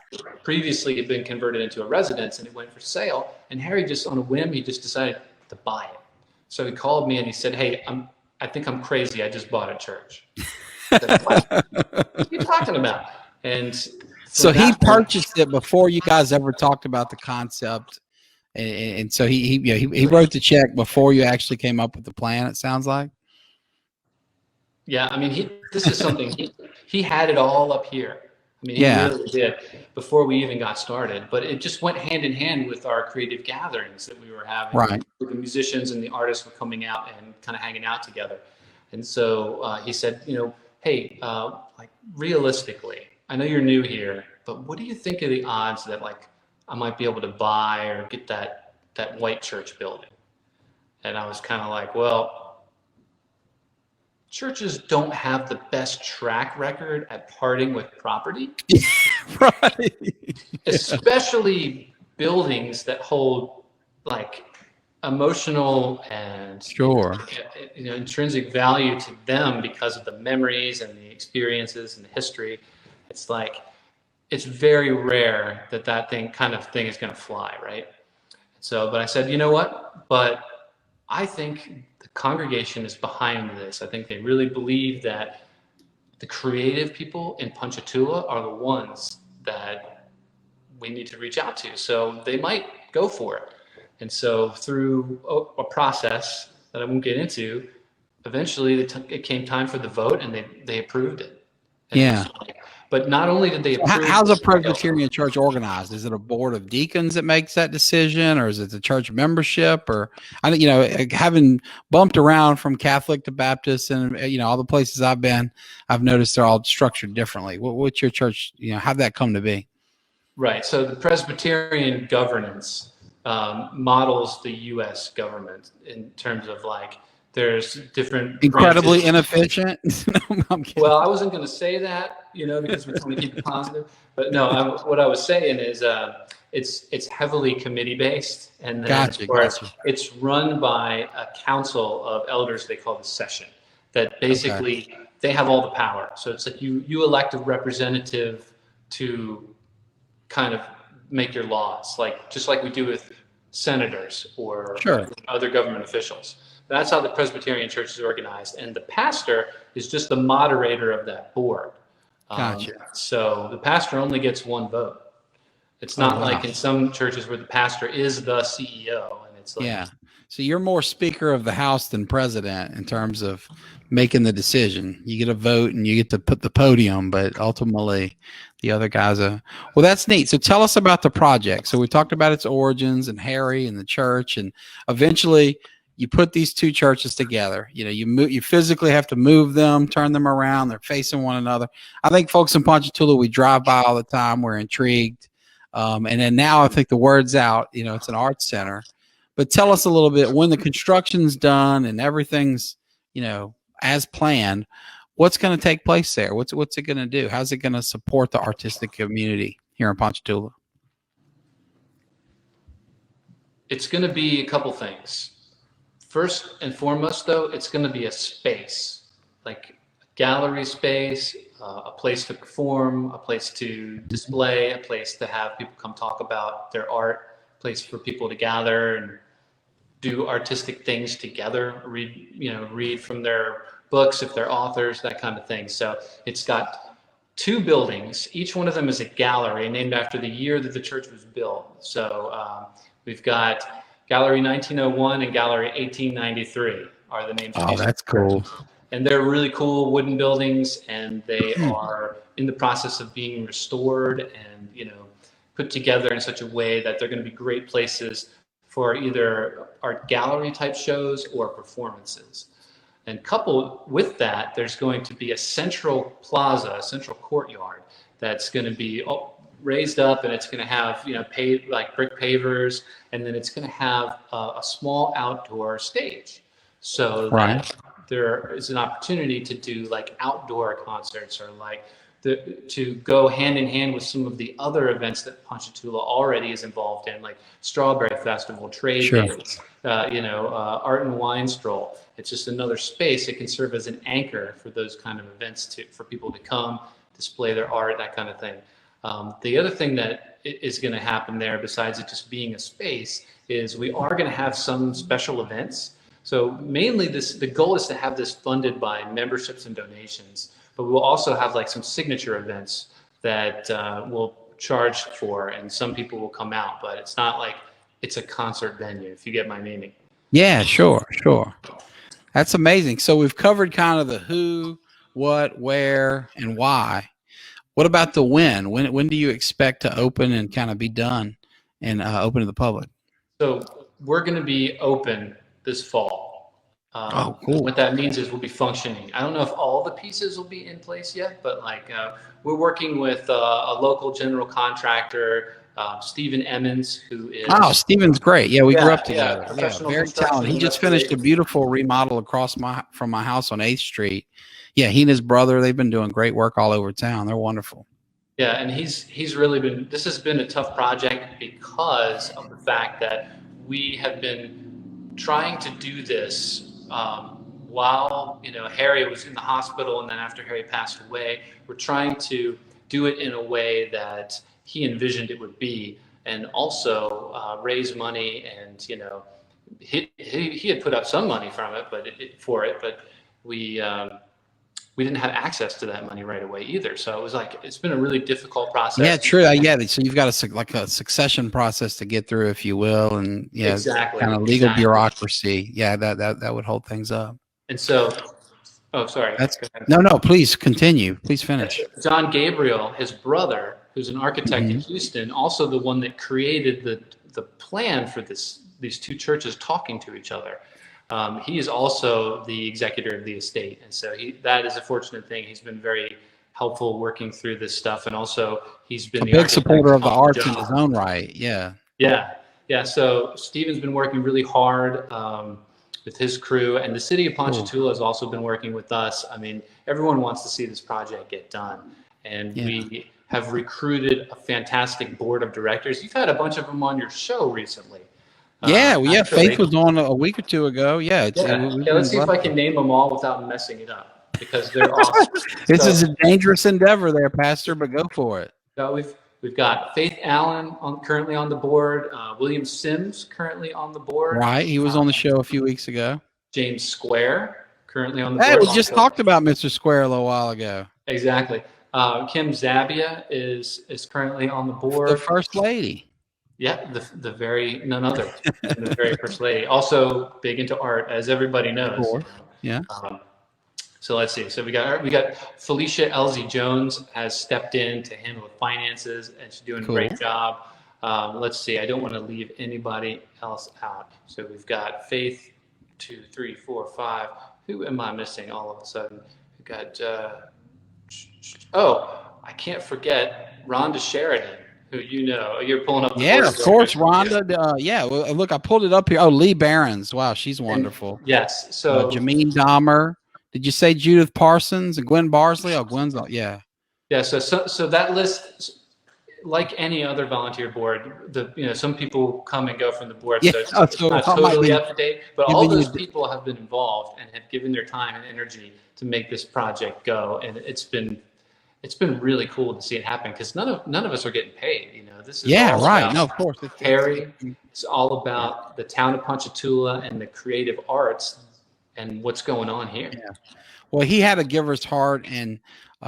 previously had been converted into a residence, and it went for sale. And Harry just on a whim, he just decided to buy it. So he called me and he said, "Hey, I think I'm crazy. I just bought a church." I said, "What are you talking about?" And so he purchased it before you guys ever talked about the concept, and so he wrote the check before you actually came up with the plan. It sounds like. Yeah, I mean, this is something he had it all up here. I mean, he really did before we even got started. But it just went hand in hand with our creative gatherings that we were having. Right. The musicians and the artists were coming out and kind of hanging out together. And so he said, hey, like realistically, I know you're new here, but what do you think of the odds that like I might be able to buy or get that white church building? And I was kind of like, well, churches don't have the best track record at parting with property. Especially buildings that hold like emotional and intrinsic value to them because of the memories and the experiences and the history. It's like, it's very rare that kind of thing is going to fly, right? So, but I said, you know what? But I think the congregation is behind this. I think they really believe that the creative people in Ponchatoula are the ones that we need to reach out to. So they might go for it. And so through a process, that I won't get into, eventually it came time for the vote, and they approved it. And it was like, but not only did they approve. How's a Presbyterian church organized? Is it a board of deacons that makes that decision, or is it the church membership? Or having bumped around from Catholic to Baptist, and all the places I've been, I've noticed they're all structured differently. What's your church? How'd that come to be? Right. So the Presbyterian governance models the U.S. government in terms of like there's different incredibly branches. Inefficient. No, well, I wasn't going to say that, because we're trying to keep it positive. But no, what I was saying is it's heavily committee based, and then Gotcha. it's run by a council of elders they call the session. That basically they have all the power. So it's like you elect a representative to kind of make your laws, just like we do with senators or other government officials. That's how the Presbyterian Church is organized, and the pastor is just the moderator of that board. Gotcha. So the pastor only gets one vote. It's not like in some churches where the pastor is the CEO, and it's like So you're more Speaker of the House than President in terms of making the decision. You get a vote and you get to put the podium, but ultimately the other guys well, that's neat. So tell us about the project. So we talked about its origins and Harry and the church, and eventually you put these two churches together. You physically have to move them, turn them around. They're facing one another. I think folks in Ponchatoula, we drive by all the time. We're intrigued. And then now I think the word's out, it's an arts center. But tell us a little bit, when the construction's done and everything's, as planned, what's going to take place there? What's it going to do? How's it going to support the artistic community here in Ponchatoula? It's going to be a couple things. First and foremost, though, it's going to be a space, like a gallery space, a place to perform, a place to display, a place to have people come talk about their art, a place for people to gather and do artistic things together, read from their books if they're authors, that kind of thing. So it's got two buildings. Each one of them is a gallery named after the year that the church was built. So we've got Gallery 1901 and Gallery 1893 are the names. Oh, that's cool. And they're really cool wooden buildings, and they are in the process of being restored and, put together in such a way that they're going to be great places for either art gallery type shows or performances. And coupled with that, there's going to be a central plaza, a central courtyard that's going to be raised up, and it's going to have paved like brick pavers, and then it's going to have a small outdoor stage, so that there is an opportunity to do like outdoor concerts, or like to go hand in hand with some of the other events that Ponchatoula already is involved in, like Strawberry Festival, trade days, art and wine stroll. It's just another space. It can serve as an anchor for those kind of events for people to come display their art, that kind of thing. The other thing that is going to happen there, besides it just being a space, is we are going to have some special events. So mainly the goal is to have this funded by memberships and donations, but we'll also have like some signature events that we'll charge for, and some people will come out, but it's not like it's a concert venue, if you get my meaning. Yeah, sure. That's amazing. So we've covered kind of the who, what, where, and why. What about the when? When do you expect to open and kind of be done and open to the public? So we're going to be open this fall. Cool. What that means is we'll be functioning. I don't know if all the pieces will be in place yet, but we're working with a local general contractor, Stephen Emmons, who is... Oh, Stephen's great. Yeah, we grew up together. Professional very talented. He just finished a beautiful remodel across from my house on 8th Street. Yeah, he and his brother, they've been doing great work all over town. They're wonderful. Yeah, and he's really been, this has been a tough project because of the fact that we have been trying to do this while, Harry was in the hospital, and then after Harry passed away, we're trying to do it in a way that he envisioned it would be, and also raise money, and, he had put up some money from it, but we we didn't have access to that money right away either. So it was like, it's been a really difficult process. Yeah, true. Yeah, so you've got like a succession process to get through, if you will, and yeah, Exactly. kind of legal bureaucracy. Yeah, that would hold things up. And so, oh, sorry. No, please continue. Please finish. John Gabriel, his brother, who's an architect in Houston, also the one that created the plan for these two churches talking to each other. He is also the executor of the estate, and so that is a fortunate thing. He's been very helpful working through this stuff, and also he's been a big supporter of the arts in his own right. Yeah. So Stephen's been working really hard with his crew, and the city of Ponchatoula has also been working with us. I mean, everyone wants to see this project get done, and we have recruited a fantastic board of directors. You've had a bunch of them on your show recently. Faith was on a week or two ago. Let's see if I can name them all without messing it up, because they're awesome. This is a dangerous endeavor there, Pastor, but go for it. So we've got Faith Allen currently on the board, William Sims currently on the board. Right, he was on the show a few weeks ago. James Square currently on the board. Hey, we just talked about Mr. Square a little while ago. Exactly. Kim Zabia is currently on the board. The First Lady. Yeah, the very none other, the very first lady. Also big into art, as everybody knows. Yeah. So let's see. So we got Felicia Elsie Jones has stepped in to handle the finances, and she's doing a great job. Let's see. I don't want to leave anybody else out. So we've got Faith, 2, 3, 4, 5. Who am I missing all of a sudden? We've got I can't forget Rhonda Sheridan, who you're pulling up. Of course, Rhonda. Well, look, I pulled it up here. Oh, Lee Barons. Wow, she's wonderful. Yes. So Jameen Dahmer. Did you say Judith Parsons and Gwen Barsley? Oh, Gwen's. Yeah. Yeah. So that list, like any other volunteer board, some people come and go from the board. Yeah. So it's not totally up to date, but all those people have been involved and have given their time and energy to make this project go, and it's been really cool to see it happen, because none of us are getting paid. This is No, of course. Harry. It's all about the town of Ponchatoula and the creative arts and what's going on here. Yeah. Well, he had a giver's heart, and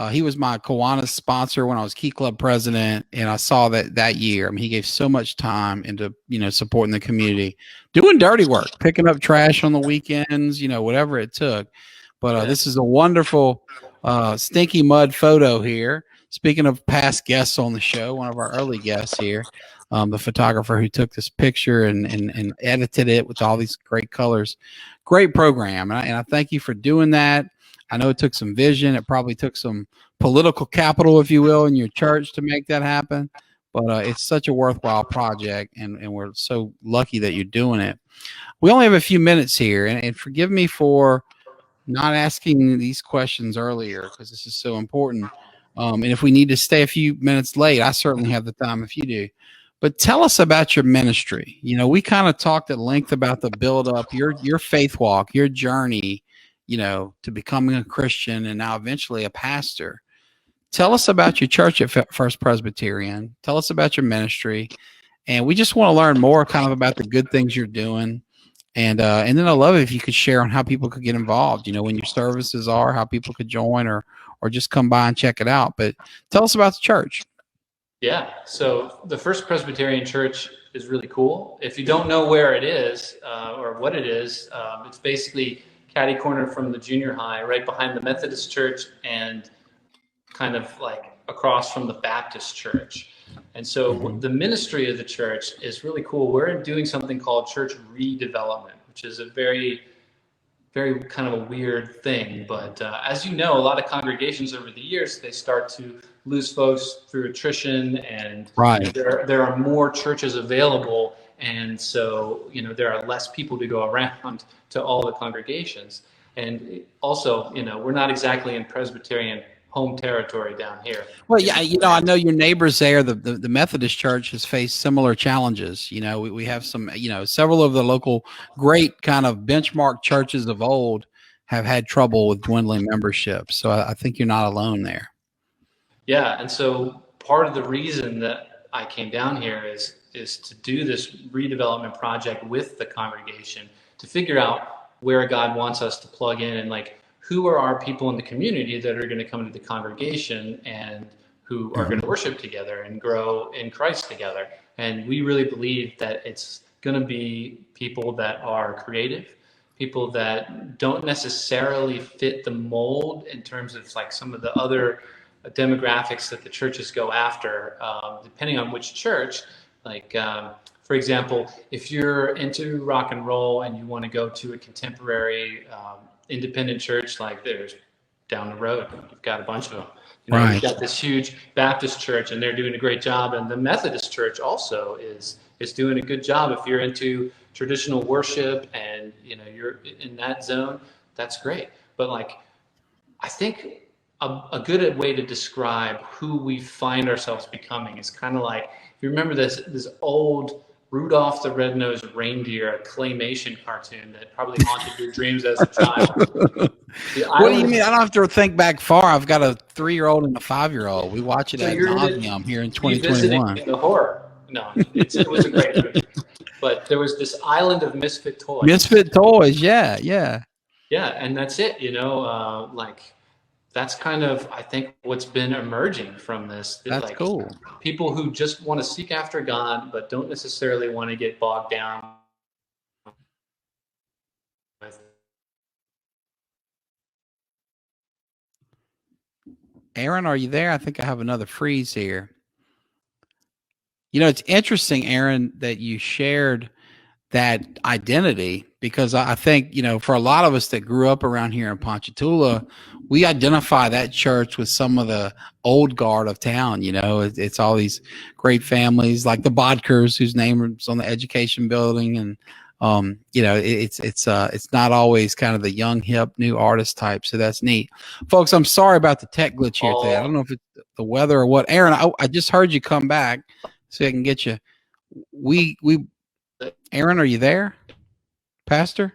he was my Kiwanis sponsor when I was Key Club president, and I saw that year. I mean, he gave so much time into supporting the community, doing dirty work, picking up trash on the weekends, whatever it took. But this is a wonderful stinky mud photo here. Speaking of past guests on the show, one of our early guests here, the photographer who took this picture and edited it with all these great colors. Great program. And I thank you for doing that. I know it took some vision. It probably took some political capital, if you will, in your church to make that happen. But it's such a worthwhile project, and we're so lucky that you're doing it. We only have a few minutes here, and forgive me for not asking these questions earlier, because this is so important. And if we need to stay a few minutes late, I certainly have the time if you do. But tell us about your ministry. We kind of talked at length about the build up, your faith walk, your journey, to becoming a Christian and now eventually a pastor. Tell us about your church at First Presbyterian. Tell us about your ministry. And we just want to learn more kind of about the good things you're doing. And then I love it if you could share on how people could get involved, when your services are, how people could join or just come by and check it out. But tell us about the church. Yeah. So the First Presbyterian Church is really cool. If you don't know where it is or what it is, it's basically catty corner from the junior high, right behind the Methodist Church and kind of like across from the Baptist Church. And so the ministry of the church is really cool. We're doing something called church redevelopment, which is a very, very kind of a weird thing. But as you know, a lot of congregations over the years, they start to lose folks through attrition, and there are more churches available. And so, there are less people to go around to all the congregations. And also, we're not exactly in Presbyterian home territory down here. Well, yeah, I know your neighbors there. The Methodist Church has faced similar challenges. We have some, several of the local great kind of benchmark churches of old have had trouble with dwindling membership. So I think you're not alone there. Yeah, and so part of the reason that I came down here is to do this redevelopment project with the congregation to figure out where God wants us to plug in, and like who are our people in the community that are going to come to the congregation and who are going to worship together and grow in Christ together. And we really believe that it's going to be people that are creative, people that don't necessarily fit the mold in terms of like some of the other demographics that the churches go after, depending on which church. Like, for example, if you're into rock and roll and you want to go to a contemporary independent church, like there's down the road, you've got a bunch of them. You know, you've got this huge Baptist church, and they're doing a great job, and the Methodist church also is doing a good job. If you're into traditional worship and you know you're in that zone, that's great. But like, I think a good way to describe who we find ourselves becoming is kind of like, if you remember this old Rudolph the Red-Nosed Reindeer claymation cartoon that probably haunted your dreams as a child. What do you mean? I don't have to think back far. I've got a 3-year-old and a 5-year-old. We watch it ad nauseum here in 2021. The horror. No, it was a great movie. But there was this island of misfit toys. Misfit toys, yeah. Yeah, and that's it. You know, like that's kind of, I think, what's been emerging from this. That's like, cool. People who just want to seek after God, but don't necessarily want to get bogged down with. Aaron, are you there? I think I have another freeze here. You know, it's interesting, Aaron, that you shared that identity, because I think, you know, for a lot of us that grew up around here in Ponchatoula, we identify that church with some of the old guard of town. You know, it's all these great families like the Bodkers, whose name is on the education building. And, you know, it's not always kind of the young, hip, new artist type. So that's neat. Folks, I'm sorry about the tech glitch here today. I don't know if it's the weather or what. Aaron, I just heard you come back so I can get you. Aaron, are you there? Pastor?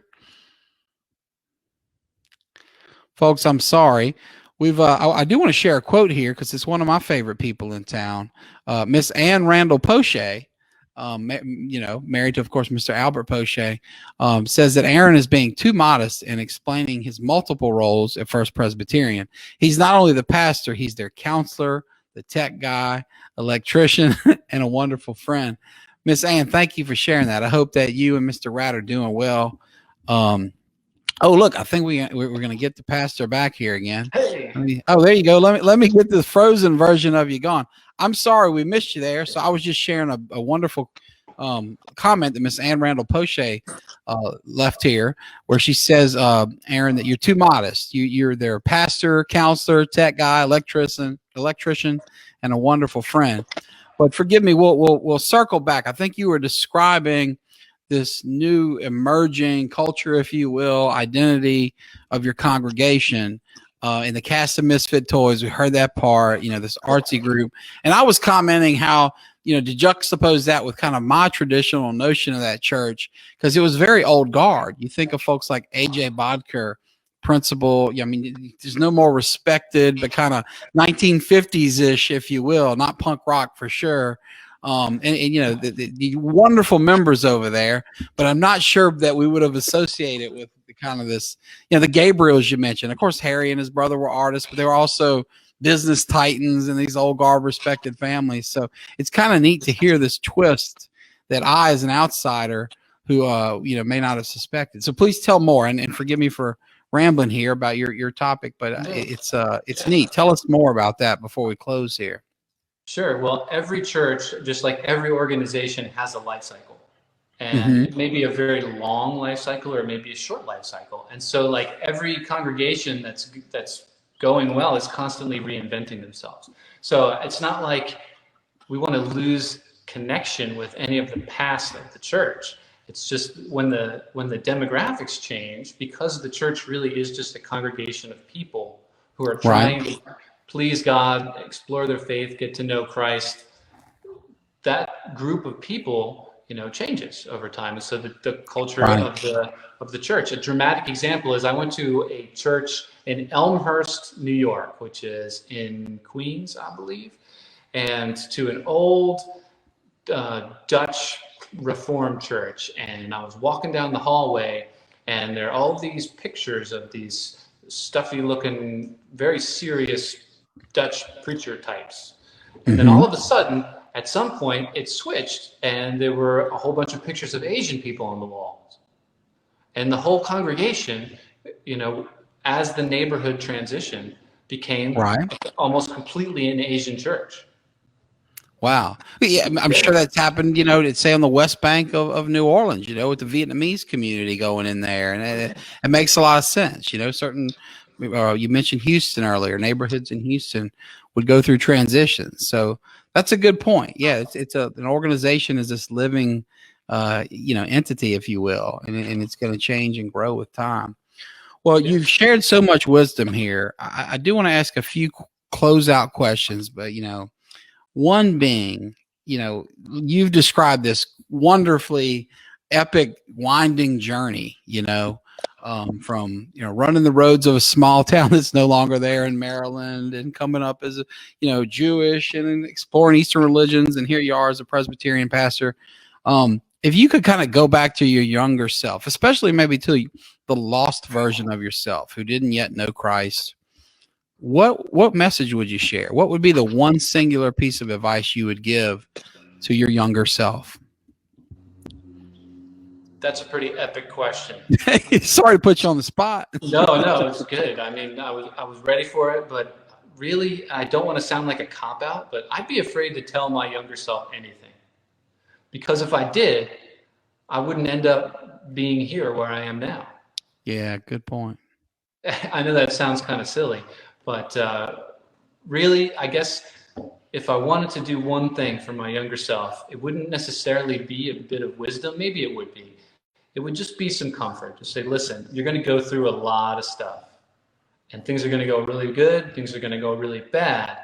Folks, I'm sorry. I do want to share a quote here because it's one of my favorite people in town. Miss Ann Randall Poche, you know, married to, of course, Mr. Albert Poche, says that Aaron is being too modest in explaining his multiple roles at First Presbyterian. He's not only the pastor, he's their counselor, the tech guy, electrician, and a wonderful friend. Miss Ann, thank you for sharing that. I hope that you and Mr. Rat are doing well. Oh, look, I think we're going to get the pastor back here again. Hey. There you go. Let me get the frozen version of you gone. I'm sorry we missed you there. So I was just sharing a wonderful comment that Miss Ann Randall Poche left here, where she says, Aaron, that you're too modest. You're their pastor, counselor, tech guy, electrician, and a wonderful friend. But forgive me, we'll circle back. I think you were describing this new emerging culture, if you will, identity of your congregation in the cast of Misfit Toys. We heard that part, you know, this artsy group. And I was commenting how, you know, to juxtapose that with kind of my traditional notion of that church, because it was very old guard. You think of folks like A.J. Bodker, principal. I mean, there's no more respected, but kind of 1950s-ish, if you will, not punk rock for sure. And you know, the wonderful members over there, but I'm not sure that we would have associated with the kind of this, you know, the Gabriels you mentioned. Of course, Harry and his brother were artists, but they were also business titans and these old guard respected families. So it's kind of neat to hear this twist that I, as an outsider who, you know, may not have suspected. So please tell more, and forgive me for rambling here about your topic, but it's neat. Tell us more about that before we close here. Sure. Well, every church, just like every organization, has a life cycle, and it may be a very long life cycle or maybe a short life cycle. And so, like every congregation that's going well is constantly reinventing themselves. So it's not like we want to lose connection with any of the past of the church. It's just when the demographics change, because the church really is just a congregation of people who are trying to please God, explore their faith, get to know Christ. That group of people, you know, changes over time. And so the culture of the church. A dramatic example is I went to a church in Elmhurst, New York, which is in Queens, I believe, and to an old Dutch Reformed church. And I was walking down the hallway, and there are all these pictures of these stuffy looking, very serious Dutch preacher types. And then Mm-hmm. all of a sudden, at some point, it switched, and there were a whole bunch of pictures of Asian people on the walls. And the whole congregation, you know, as the neighborhood transitioned, became Right. almost completely an Asian church. Wow. Yeah, I'm sure that's happened, say on the West Bank of New Orleans, with the Vietnamese community going in there. And it makes a lot of sense. You mentioned Houston earlier, neighborhoods in Houston would go through transitions. So that's a good point. Yeah, an organization is this living, entity, if you will, and it's going to change and grow with time. Well, you've shared so much wisdom here. I do want to ask a few closeout questions, but, one being, you've described this wonderfully epic, winding journey, from, running the roads of a small town that's no longer there in Maryland and coming up as, Jewish and exploring Eastern religions. And here you are as a Presbyterian pastor. If you could kind of go back to your younger self, especially maybe to the lost version of yourself who didn't yet know Christ, what message would you share? What would be the one singular piece of advice you would give to your younger self? That's a pretty epic question. Sorry to put you on the spot. No, it's good. I mean, I was ready for it, but really, I don't want to sound like a cop out, but I'd be afraid to tell my younger self anything. Because if I did, I wouldn't end up being here where I am now. Yeah, good point. I know that sounds kind of silly, but really, I guess if I wanted to do one thing for my younger self, it wouldn't necessarily be a bit of wisdom. Maybe it would be. It would just be some comfort to say, listen, you're going to go through a lot of stuff, and things are going to go really good, things are going to go really bad,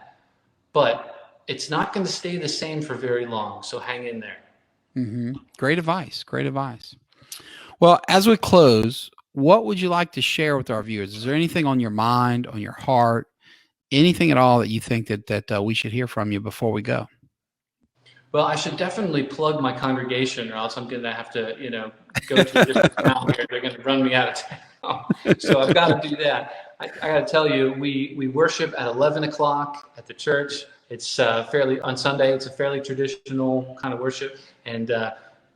but it's not going to stay the same for very long. So hang in there. Mm-hmm. Great advice. Great advice. Well, as we close, what would you like to share with our viewers? Is there anything on your mind, on your heart, anything at all that you think that we should hear from you before we go? Well, I should definitely plug my congregation, or else I'm going to have to, go to a different town where they're going to run me out of town. So I've got to do that. I got to tell you, we worship at 11 o'clock at the church. It's on Sunday. It's a fairly traditional kind of worship, and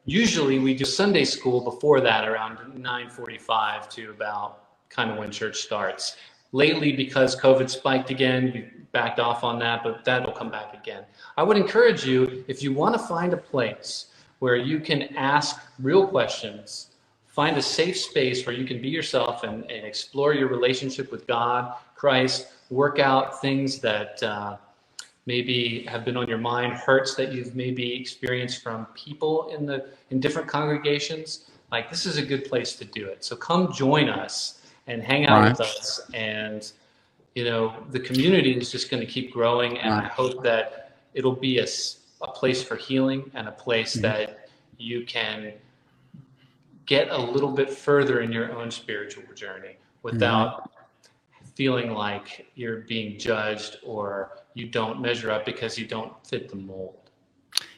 usually we do Sunday school before that, around 9:45 to about kind of when church starts. Lately, because COVID spiked again, we backed off on that, but that'll come back again. I would encourage you, if you want to find a place where you can ask real questions, find a safe space where you can be yourself and explore your relationship with God, Christ, work out things that maybe have been on your mind, hurts that you've maybe experienced from people in different congregations. Like, this is a good place to do it. So come join us and hang out with us. And, the community is just going to keep growing. And I hope that it'll be a place for healing and a place that you can get a little bit further in your own spiritual journey without feeling like you're being judged or you don't measure up because you don't fit the mold.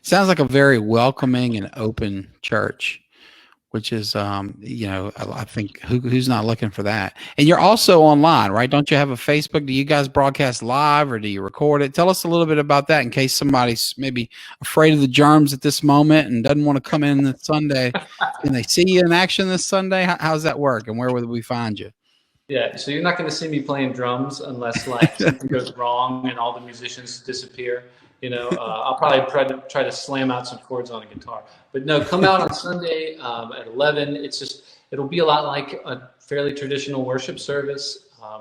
Sounds like a very welcoming and open church, which is, I think who's not looking for that? And you're also online, right? Don't you have a Facebook? Do you guys broadcast live or do you record it? Tell us a little bit about that in case somebody's maybe afraid of the germs at this moment and doesn't want to come in this Sunday. Can they see you in action this Sunday? How's that work? And where would we find you? Yeah, so you're not going to see me playing drums unless something goes wrong and all the musicians disappear. I'll probably try to slam out some chords on a guitar. But no, come out on Sunday at 11. It'll be a lot like a fairly traditional worship service. A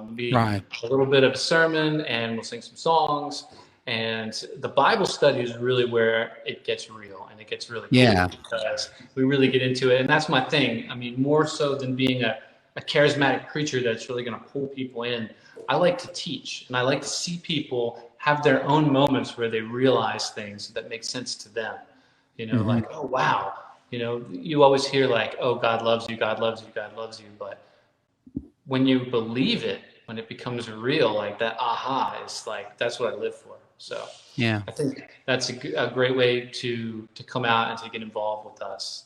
little bit of a sermon, and we'll sing some songs. And the Bible study is really where it gets real and it gets really cool because we really get into it. And that's my thing. I mean, more so than being a charismatic preacher that's really going to pull people in. I like to teach, and I like to see people have their own moments where they realize things that make sense to them. Like, oh, wow. You always hear like, oh, God loves you, God loves you, God loves you. But when you believe it, when it becomes real, like that aha is like, that's what I live for. So yeah, I think that's a great way to come out and to get involved with us.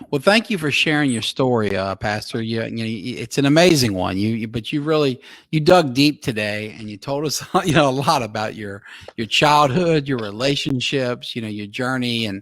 Well, thank you for sharing your story, Pastor. It's an amazing one. But you dug deep today, and you told us, a lot about your childhood, your relationships, your journey, and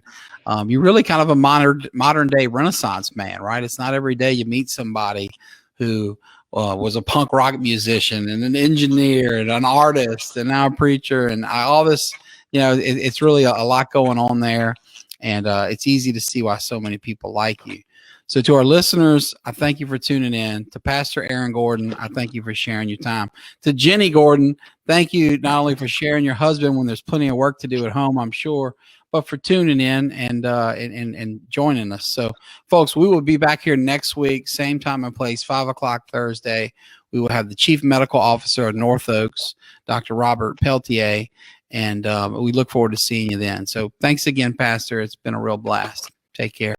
you're really kind of a modern day Renaissance man, right? It's not every day you meet somebody who was a punk rock musician and an engineer and an artist and now a preacher and all this. It's really a lot going on there. And it's easy to see why so many people like you. So to our listeners, I thank you for tuning in. To Pastor Aaron Gordon, I thank you for sharing your time. To Jenny Gordon, thank you not only for sharing your husband when there's plenty of work to do at home, I'm sure, but for tuning in and joining us. So, folks, we will be back here next week, same time and place, 5 o'clock Thursday. We will have the Chief Medical Officer of North Oaks, Dr. Robert Peltier. And we look forward to seeing you then. So thanks again, Pastor. It's been a real blast. Take care.